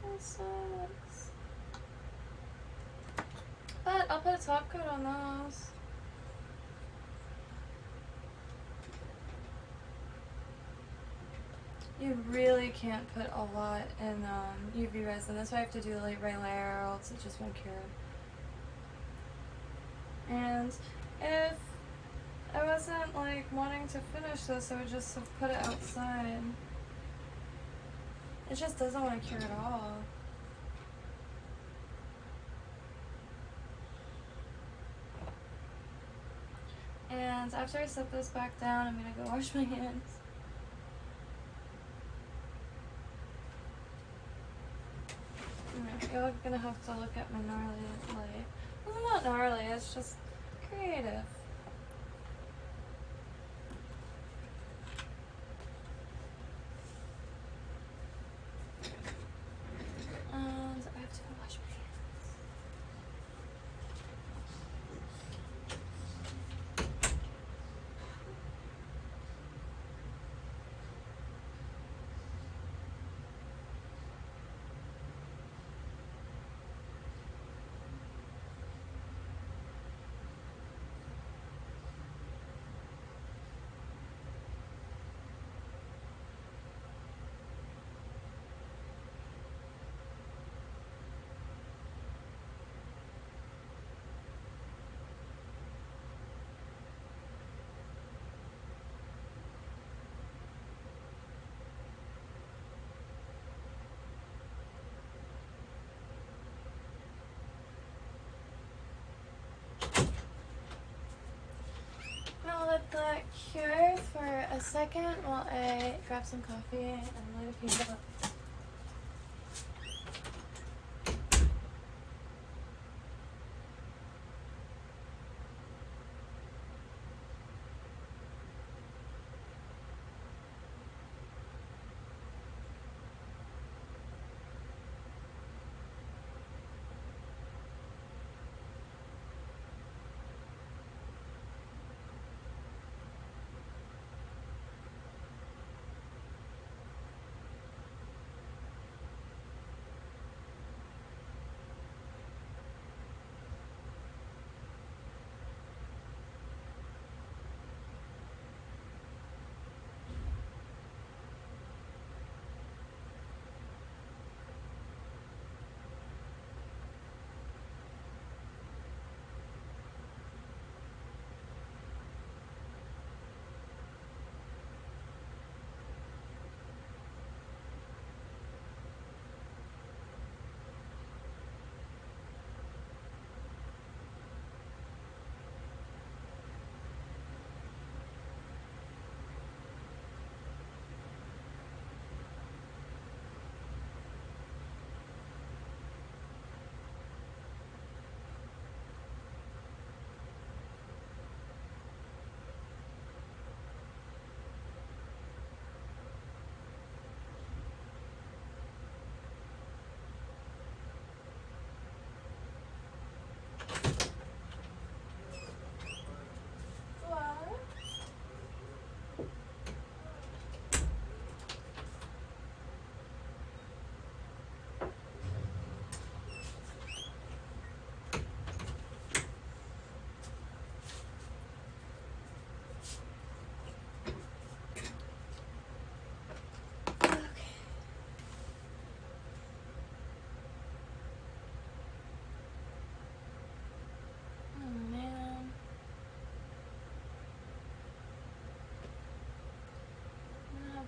That sucks. But I'll put a top coat on those. You really can't put a lot in UV resin. That's why I have to do a light right layer, or else it just won't cure. And if I wasn't like wanting to finish this, I would just have put it outside. It just doesn't want to cure at all. And after I set this back down, I'm gonna go wash my hands. You're gonna have to look at my gnarly light. Well, it's not gnarly, it's just creative. And I have to go wash my hands. that here for a second while I grab some coffee and light a candle.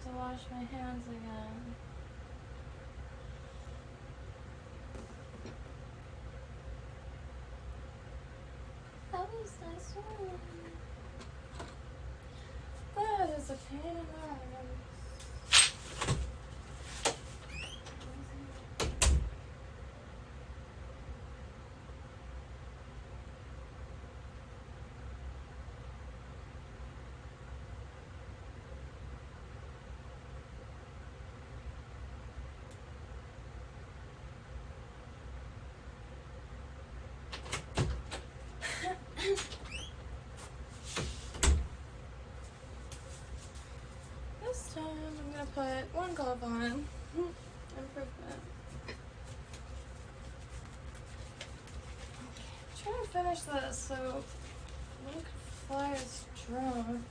To wash my hands again. That was nice one. That is a pain in the ass. This time I'm gonna put one glove on. Improvement. I'm trying to finish this so one could fly as drone.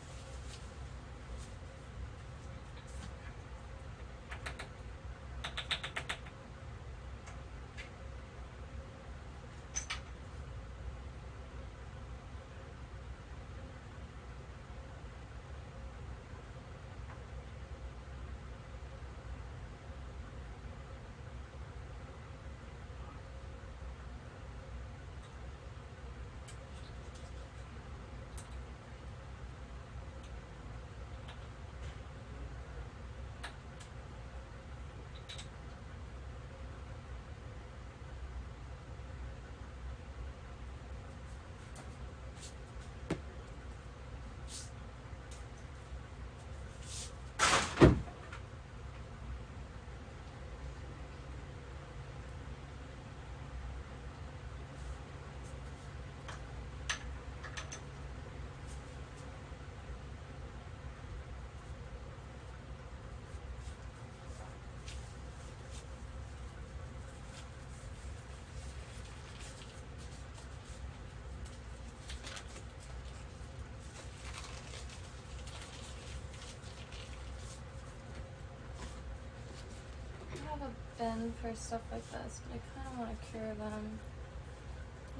Bin for stuff like this, but I kind of want to cure them.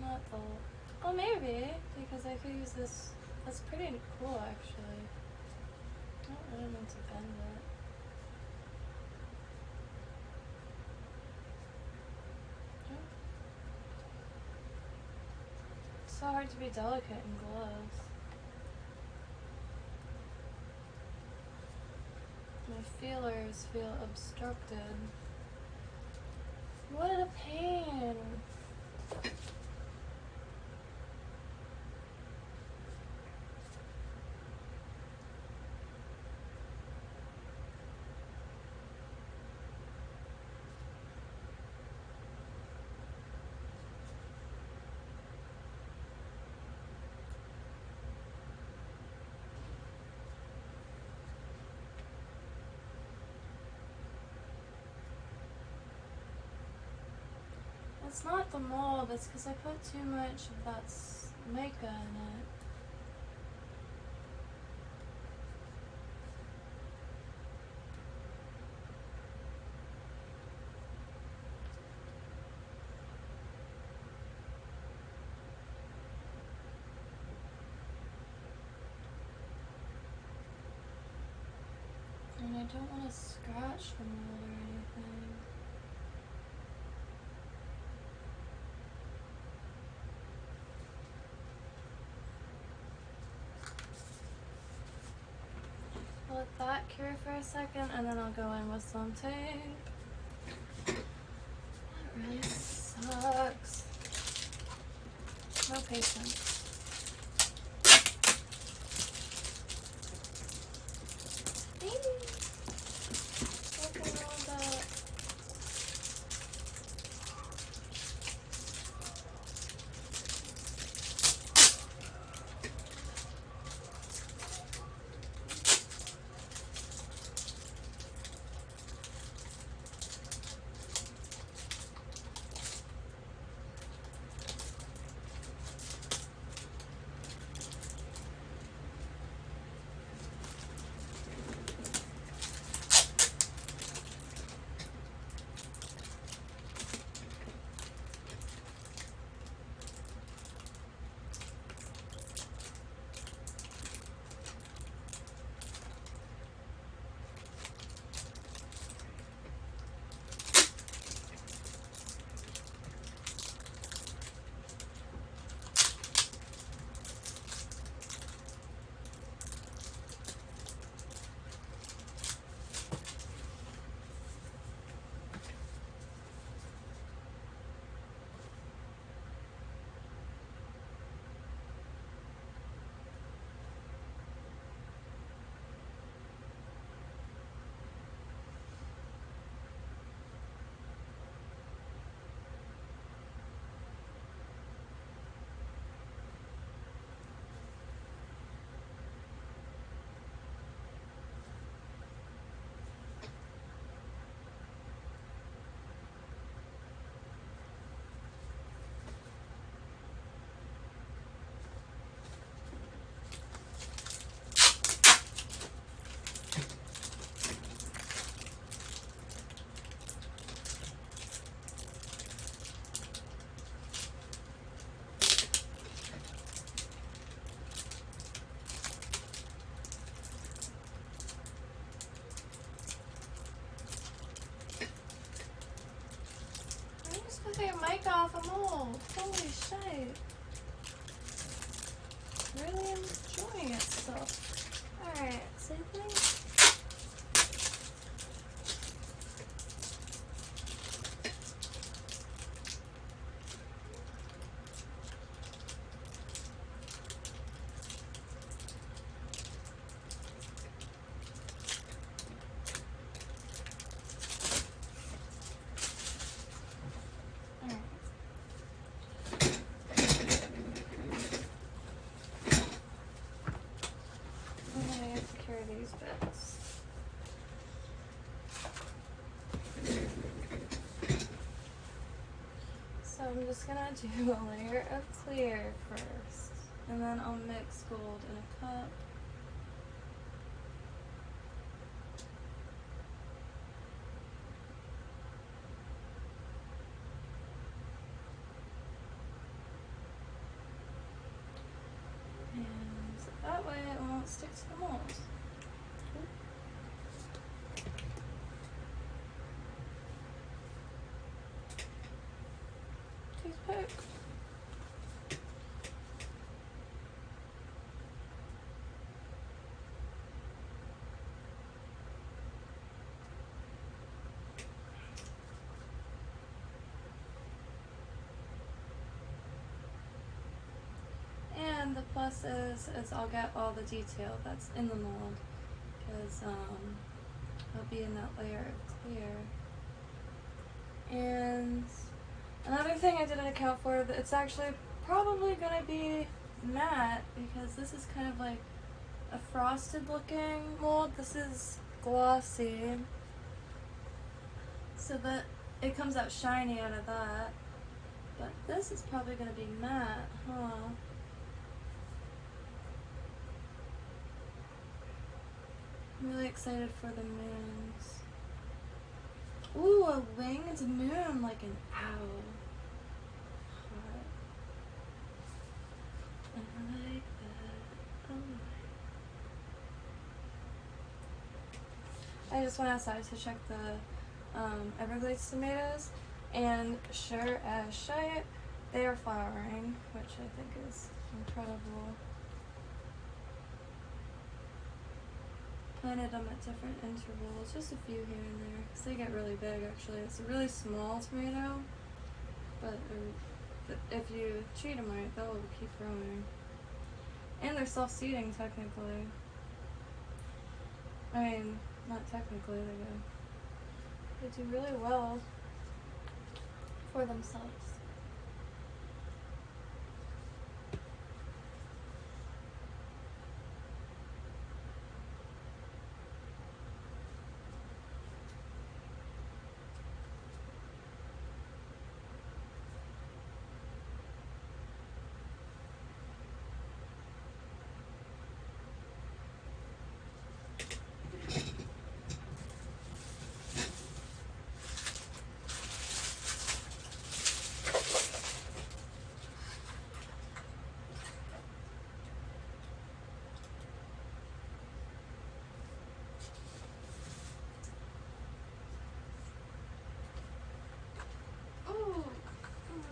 Not the... Well, maybe, because I could use this. That's pretty cool, actually. I don't really need to bend it. It's so hard to be delicate in gloves. feelers feel obstructed. What a pain! It's not the mold, it's because I put too much of that mica in it. And I don't want to scratch the mold or anything. Let that cure for a second, and then I'll go in with some tape. That really sucks. No patience. Looking all that. Look at your mic off a mold. Holy shit. Really enjoying itself. Alright, same thing. These bits. So I'm just gonna do a layer of clear first, and then I'll mix gold in a cup. And so that way it won't stick to the mold. Toothpick. process is I'll get all the detail that's in the mold, because I'll be in that layer of clear. And another thing I didn't account for, that it's actually probably going to be matte, because this is kind of like a frosted looking mold. This is glossy, so that it comes out shiny out of that. But this is probably going to be matte, huh? I'm really excited for the moons. Ooh, a winged moon, like an owl. Hot. I like that. Oh. I just went outside to check the Everglades tomatoes, and sure as shite, they are flowering, which I think is incredible. Planted them at different intervals, just a few here and there, because they get really big actually. It's a really small tomato, but if you treat them right, they'll keep growing. And they're self-seeding technically. I mean, not technically, they do really well for themselves.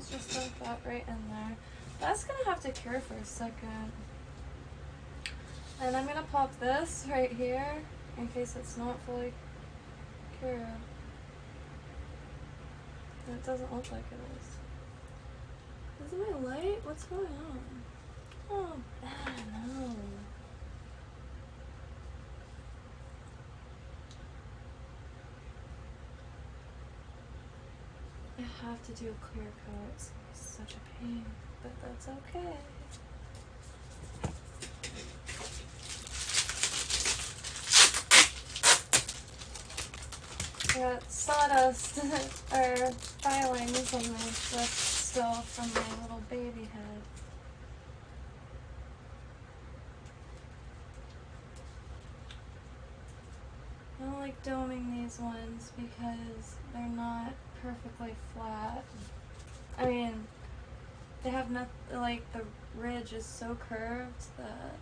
Just dump that right in there. That's gonna have to cure for a second. And I'm gonna pop this right here in case it's not fully cured. And it doesn't look like it is. Is it my light? What's going on? Oh, no. I have to do a clear coat. It's such a pain, but that's okay. I got sawdust or filings on my lip still from my little baby head. I don't like doming these ones because they're not perfectly flat. I mean, they have not, like, the ridge is so curved that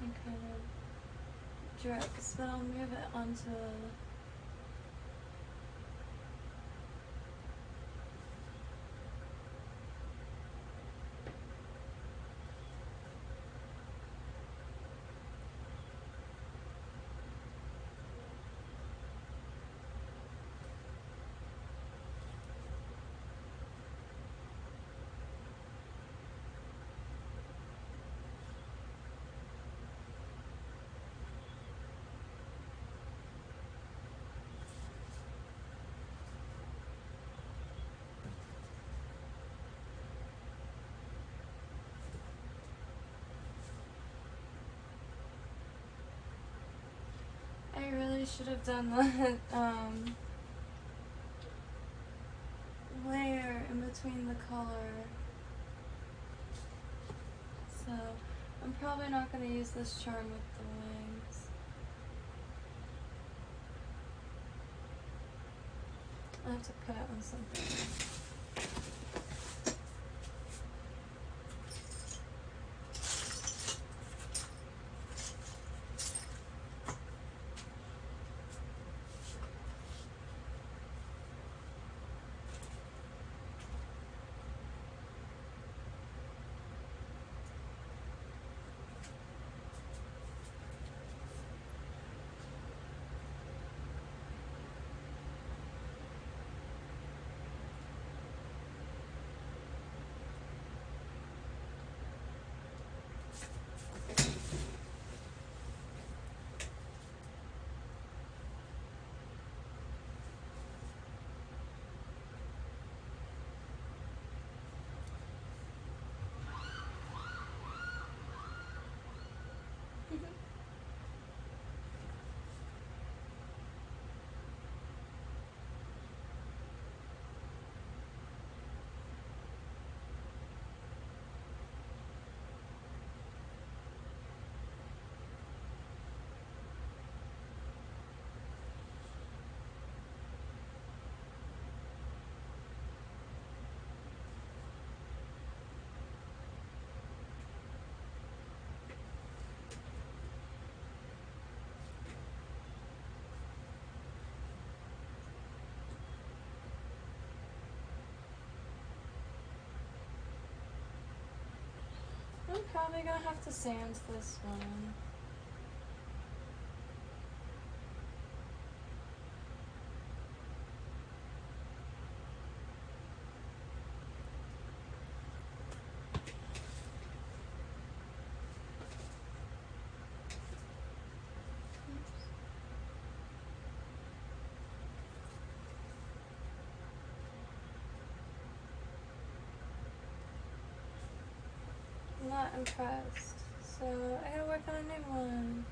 it kind of jerks, but I'll move it onto I really should have done that layer in between the color. So I'm probably not going to use this charm with the wings. I have to put it on something. probably gonna have to sand this one. Not impressed, so I gotta work on a new one.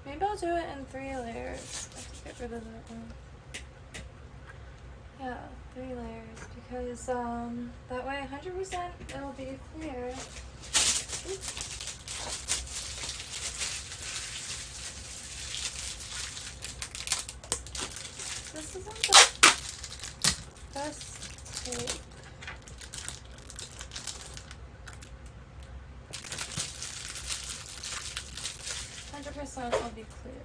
Maybe I'll do it in 3 layers. I have to get rid of that one. Yeah, 3 layers, because that way 100% it'll be clear. Oops. This isn't the best tape. I'll be clear.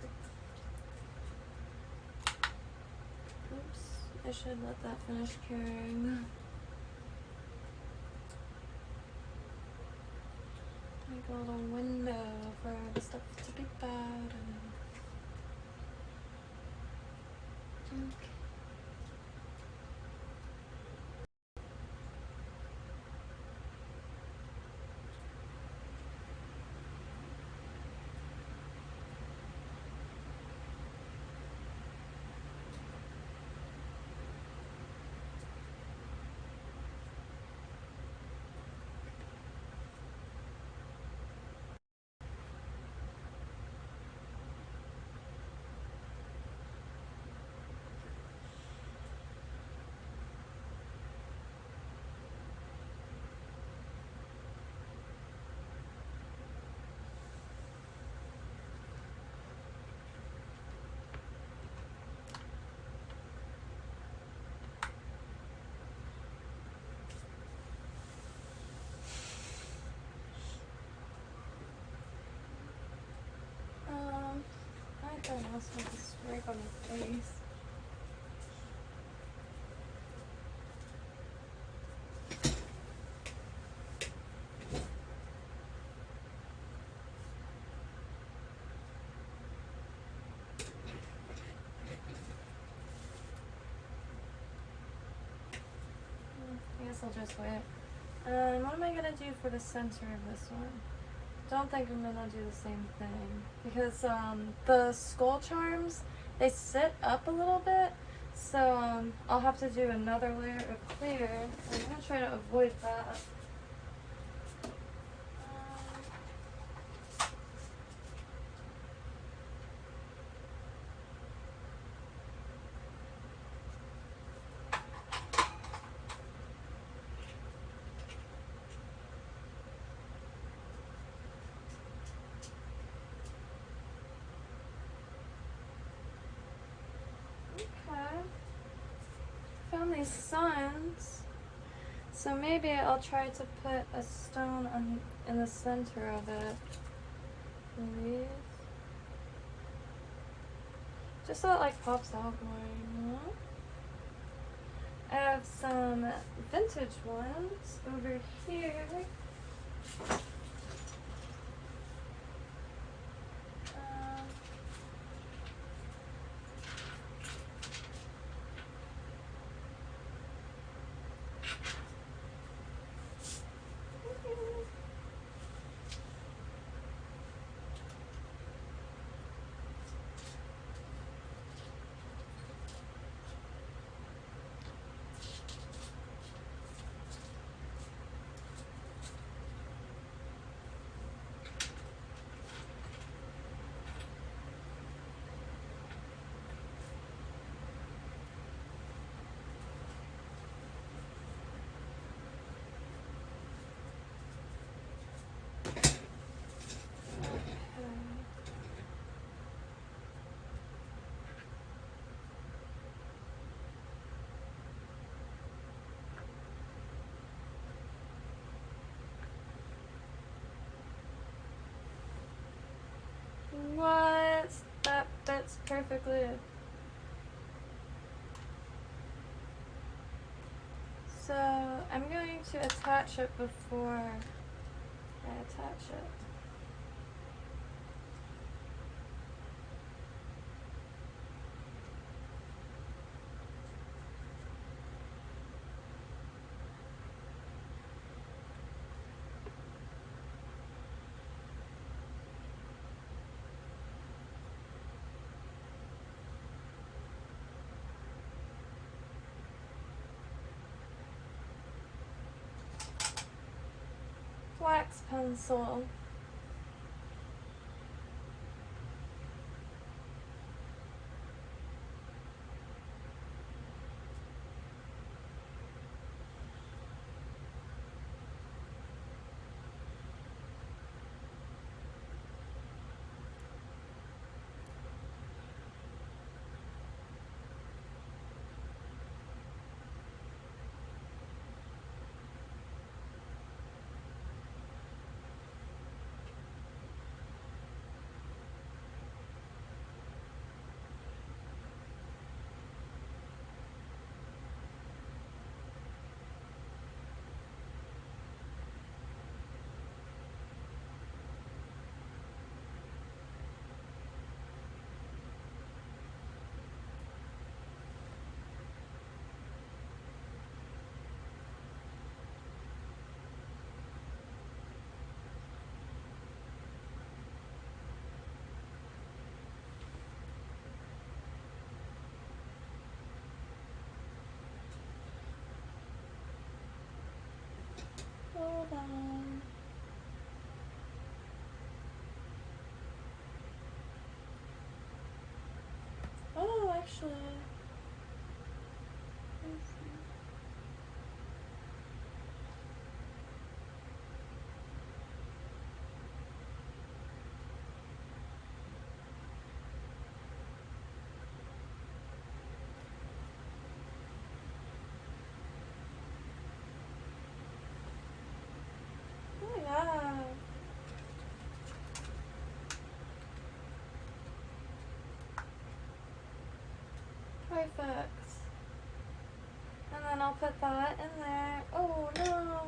Oops, I should let that finish curing. Make a little window for the stuff to be bad. Okay. I don't know, so I just scrape on my face. I guess I'll just wait. What am I gonna do for the center of this one? Don't think I'm gonna do the same thing, because the skull charms, they sit up a little bit, so I'll have to do another layer of clear. I'm gonna try to avoid that. Found these suns, so maybe I'll try to put a stone in the center of it. These. Just so it like pops out more, you know? I have some vintage ones over here. What? That fits perfectly. I'm going to attach it before I attach it. Wax pencil. Hold on. Oh, actually. Let's see. Oh my god. Perfect. And then I'll put that in there. Oh no.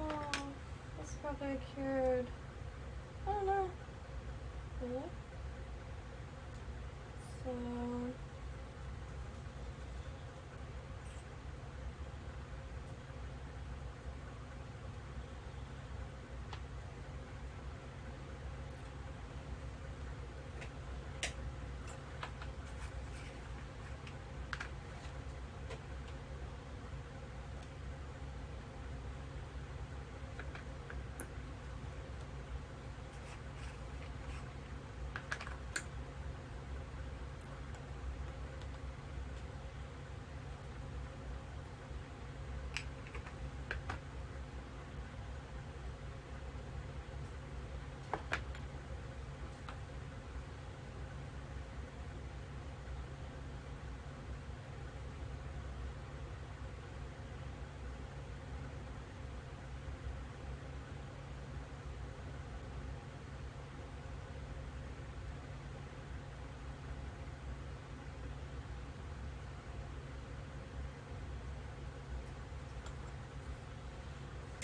That's probably cured. Oh no. Really? So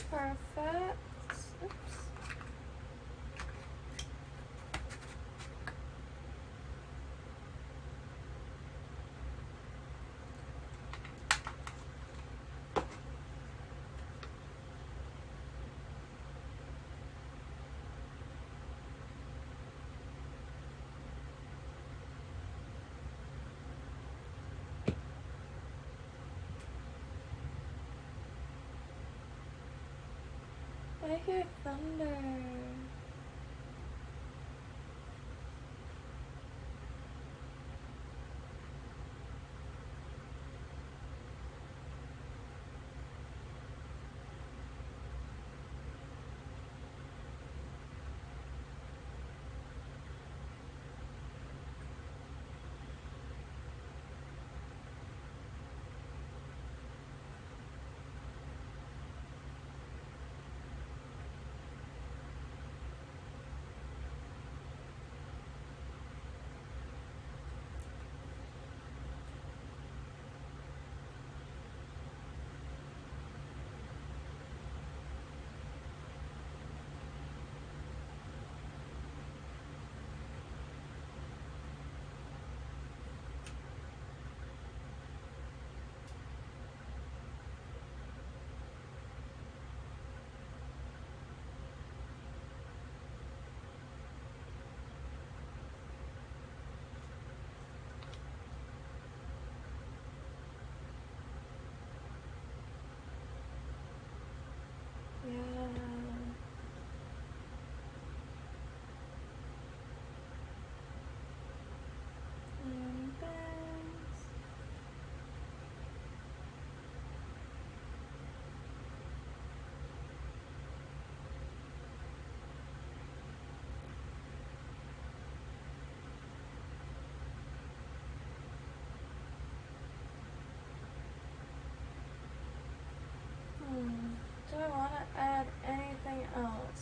perfect. Oops. I hear thunder.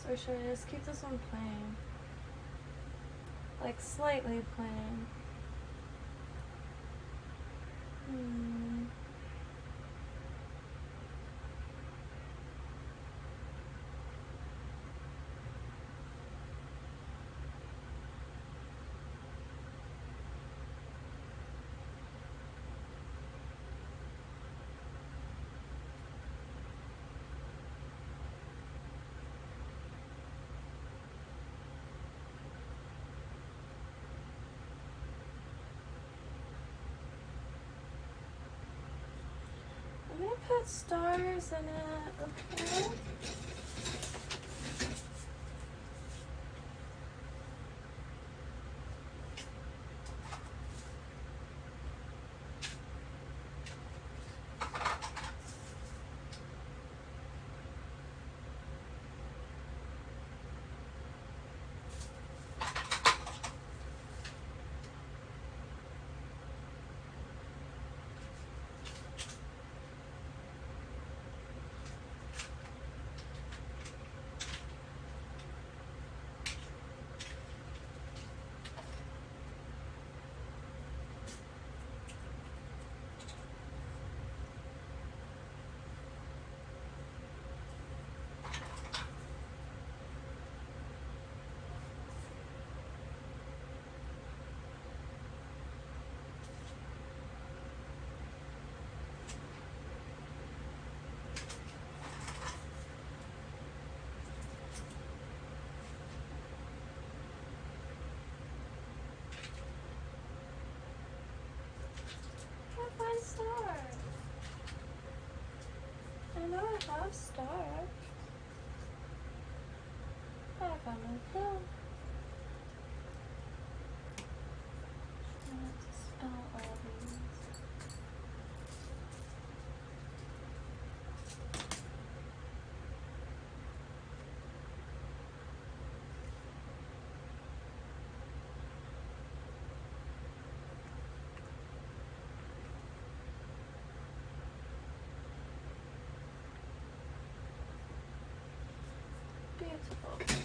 Or should I just keep this one plain? Like slightly plain. I'm gonna put stars in it, okay? Can't find stars. I know I have stars. I found them. Let's spell all these. Beautiful.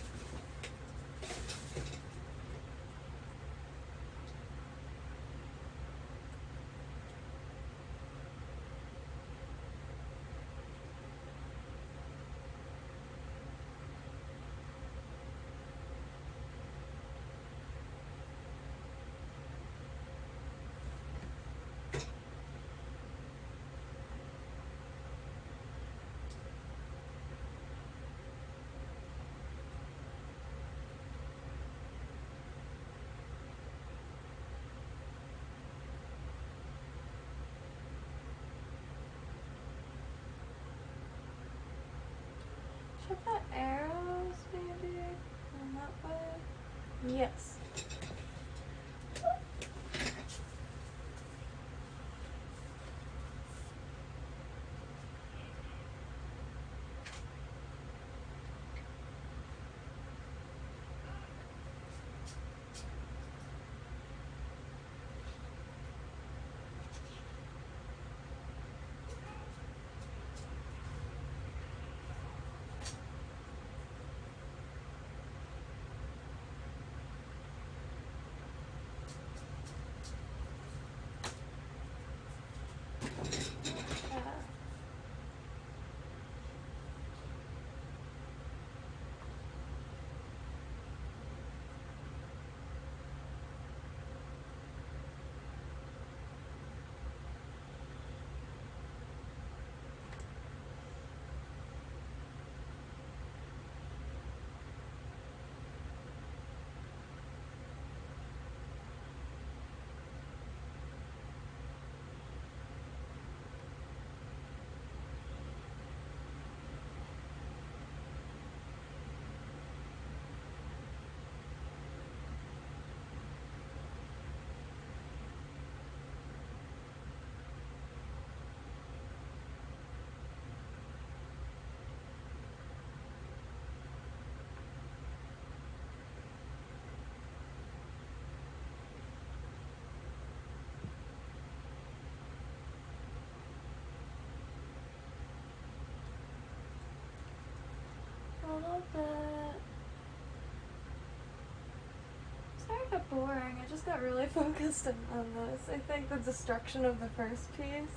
Should I put arrows maybe in that way? Yes. got boring. I just got really focused on this. I think the destruction of the first piece.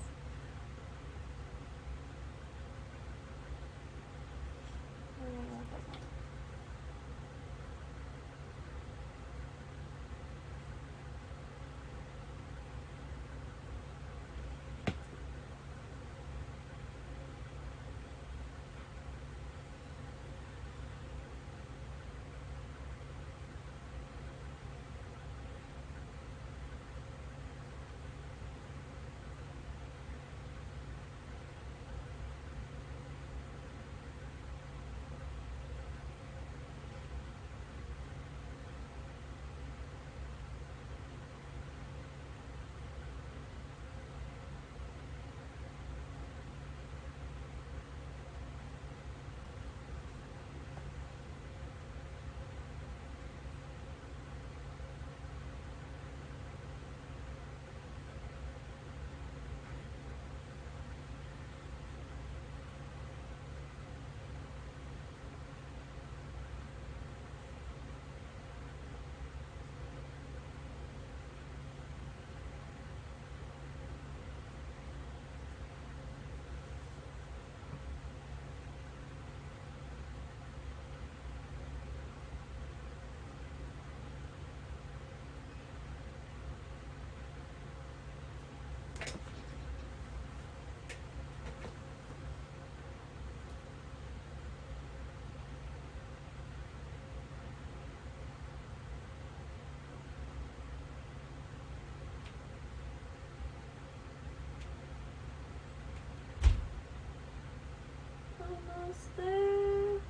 Almost there.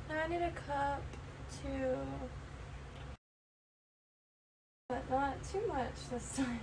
Now I need a cup too, but not too much this time.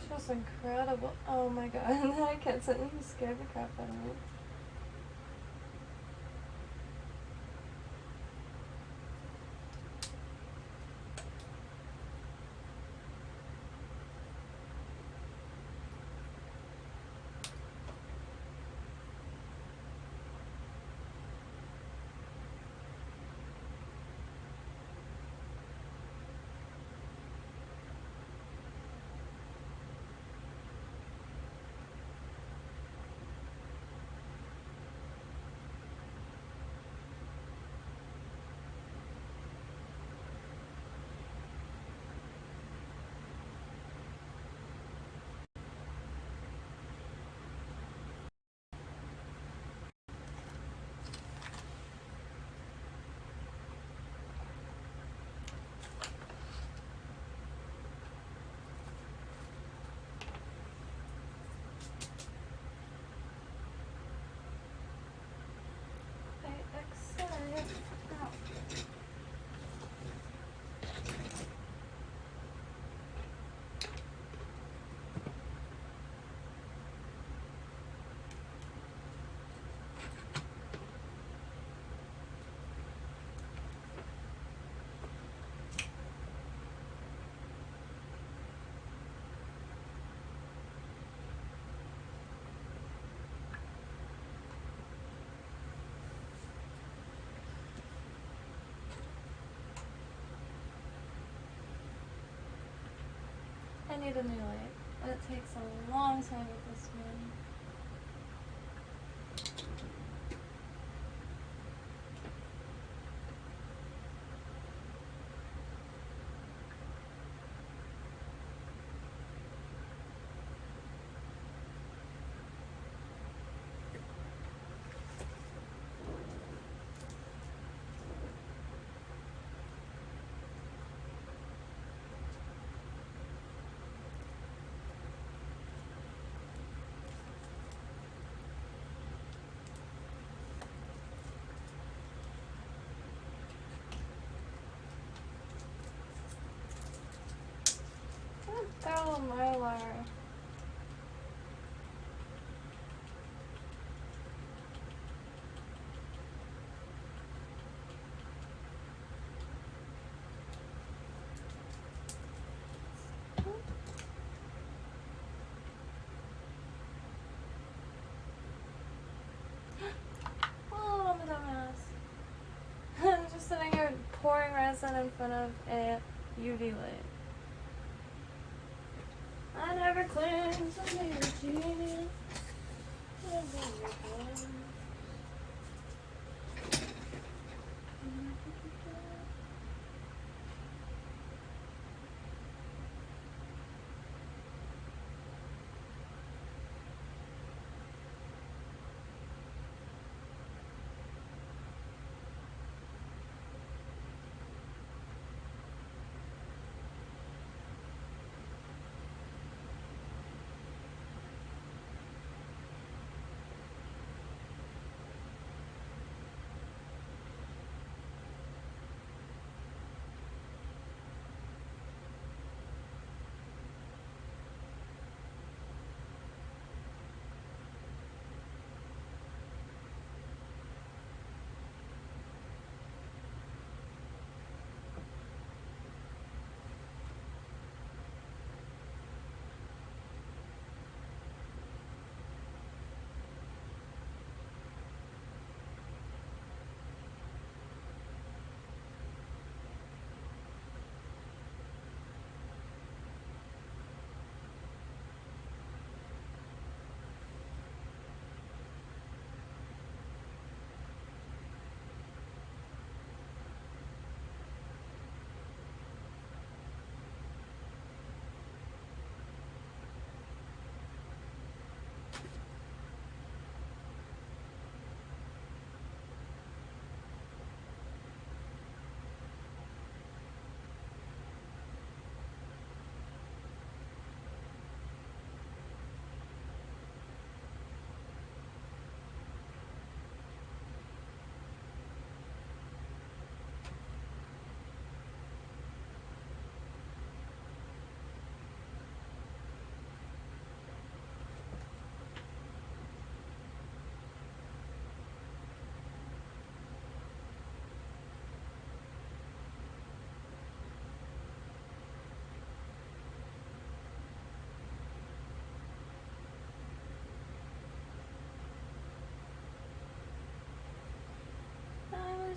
Feels incredible. Oh my god, I can't sit and scare the crap out of me. I need a new light, but it takes a long time with this one. Got a little mylar. Oh, I'm a dumbass. I'm just sitting here pouring resin in front of a UV light. I never claimed to be a genius.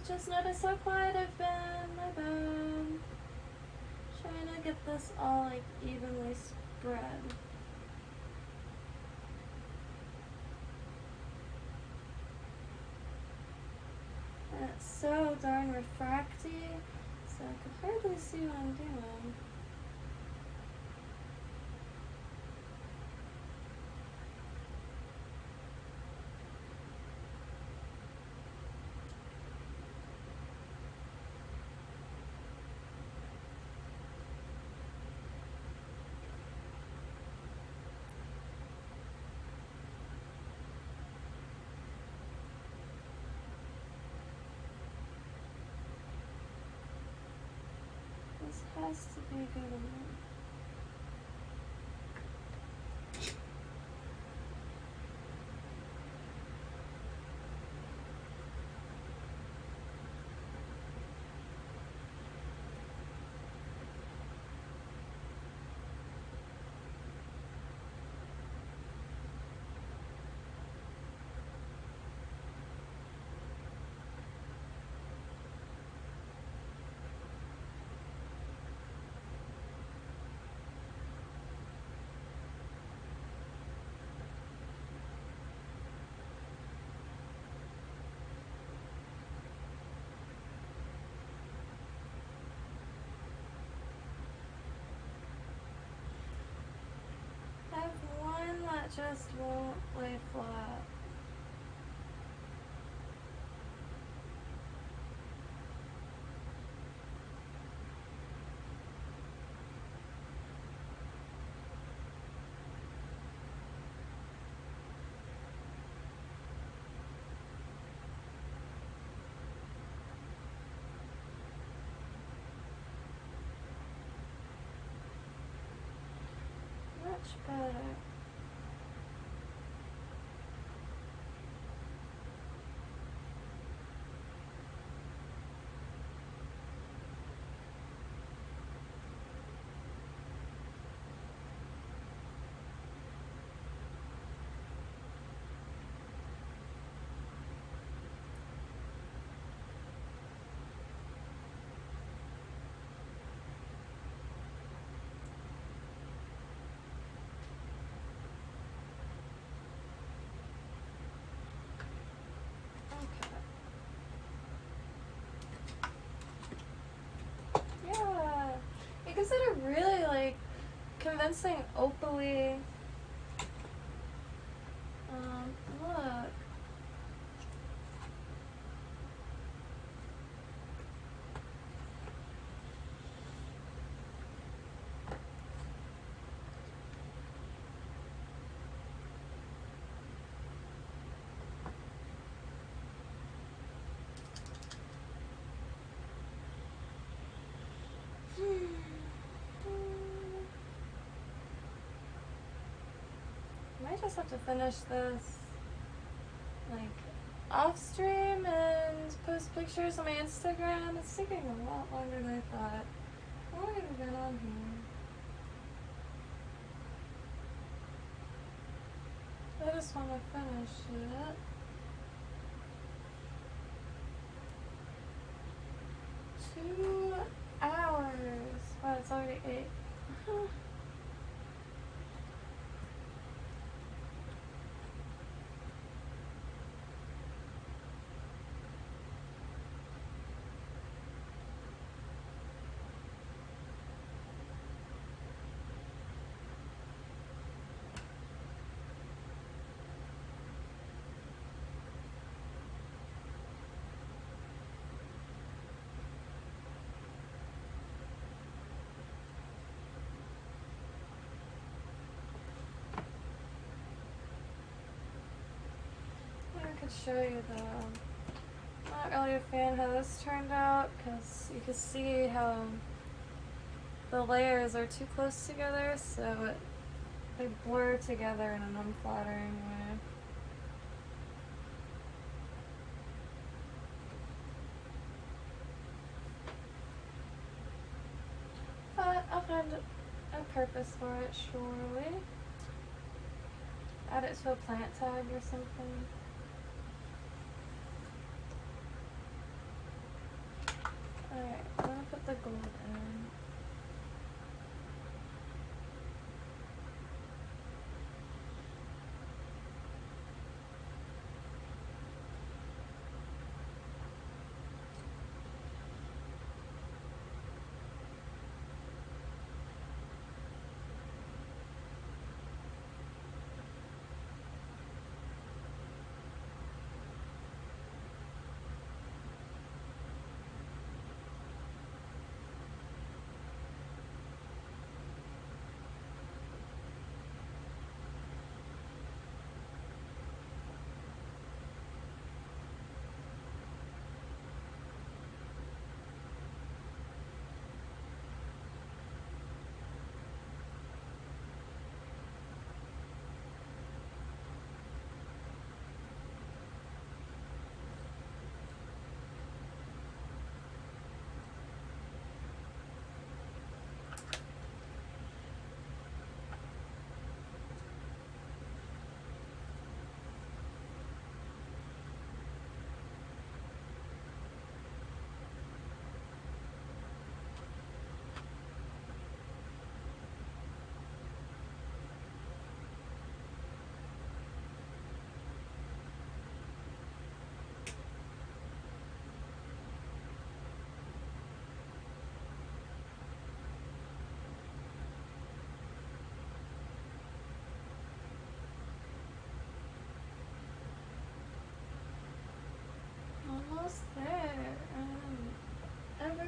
Just noticed how quiet I've been. My bad. Trying to get this all like evenly spread. And it's so darn refracty, so I can hardly see what I'm doing. has to be good enough. I have one that just won't lay flat. Much better. Yeah, you consider really like convincing opaly. Look. Might just have to finish this like off stream and post pictures on my Instagram. It's taking a lot longer than I thought. How long have we been on here? I just want to finish it. 2 hours. Wow, it's already 8. I could show you though. Not really a fan how this turned out because you can see how the layers are too close together, so they blur together in an unflattering way. But I'll find a purpose for it, surely. Add it to a plant tag or something. Alright, I'm gonna put the gold in.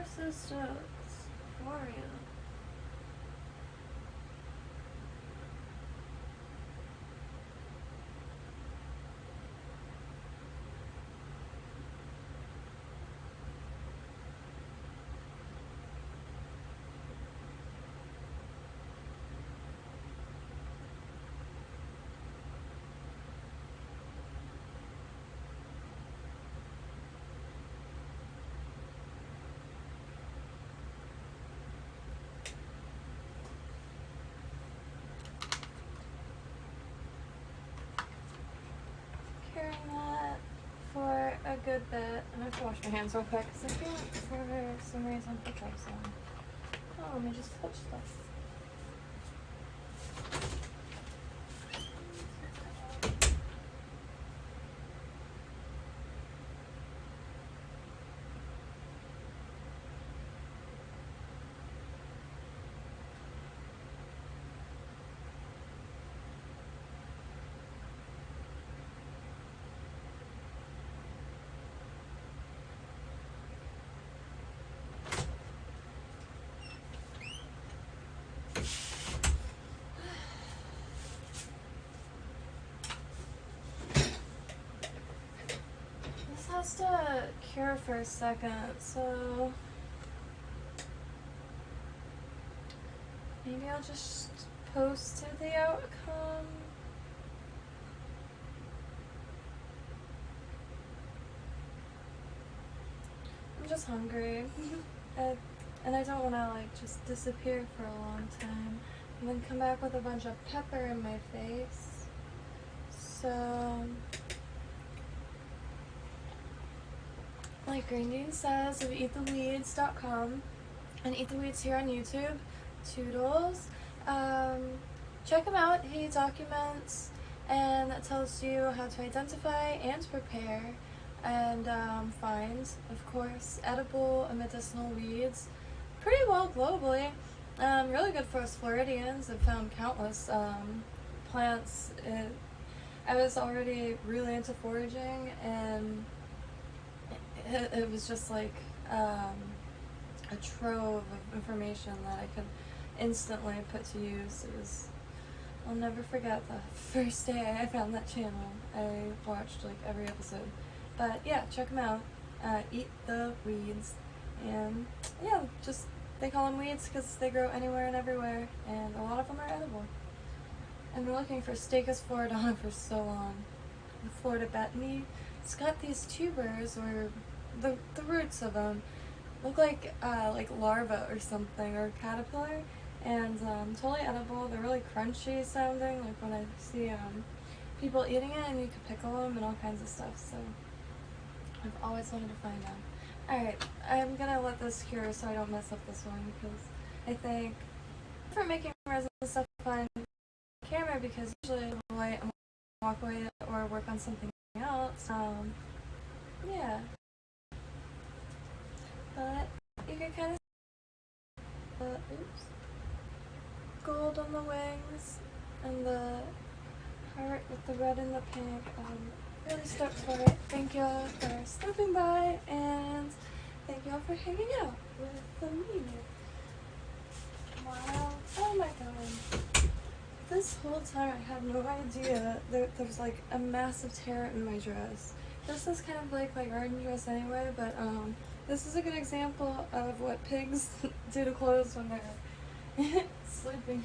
Persistence. Warrior. Carrying that for a good bit. I have to wash my hands real quick because I can't for some reason put gloves on. Oh, let me just flip stuff. Has to cure for a second, so maybe I'll just post to the outcome. I'm just hungry. And I don't want to like just disappear for a long time and then come back with a bunch of pepper in my face. So like Green Dean says of eattheweeds.com and Eat the Weeds here on YouTube, Toodles. Check him out. He documents and tells you how to identify and prepare and find, of course, edible and medicinal weeds pretty well globally. Really good for us Floridians. I've found countless plants. I was already really into foraging, and it was just like a trove of information that I could instantly put to use. I'll never forget the first day I found that channel. I watched like every episode. But yeah, check them out. Eat the Weeds. And yeah, just they call them weeds because they grow anywhere and everywhere, and a lot of them are edible. I've been looking for Stachys floridana for so long. The Florida betony. It's got these tubers, or the roots of them look like larva or something, or caterpillar, and totally edible. They're really crunchy sounding, like when I see people eating it, and you can pickle them and all kinds of stuff. So I've always wanted to find out. Alright, I'm gonna let this cure so I don't mess up this one, because I think for making resin stuff on camera, because usually I walk away or work on something else. Yeah. But you can kind of oops, gold on the wings and the heart with the red and the pink. Really stoked for it. Thank y'all for stopping by, and thank y'all for hanging out with me. Wow. Oh my god. This whole time I had no idea that there was like a massive tear in my dress. This is kind of like my garden dress anyway, but this is a good example of what pigs do to clothes when they're sleeping.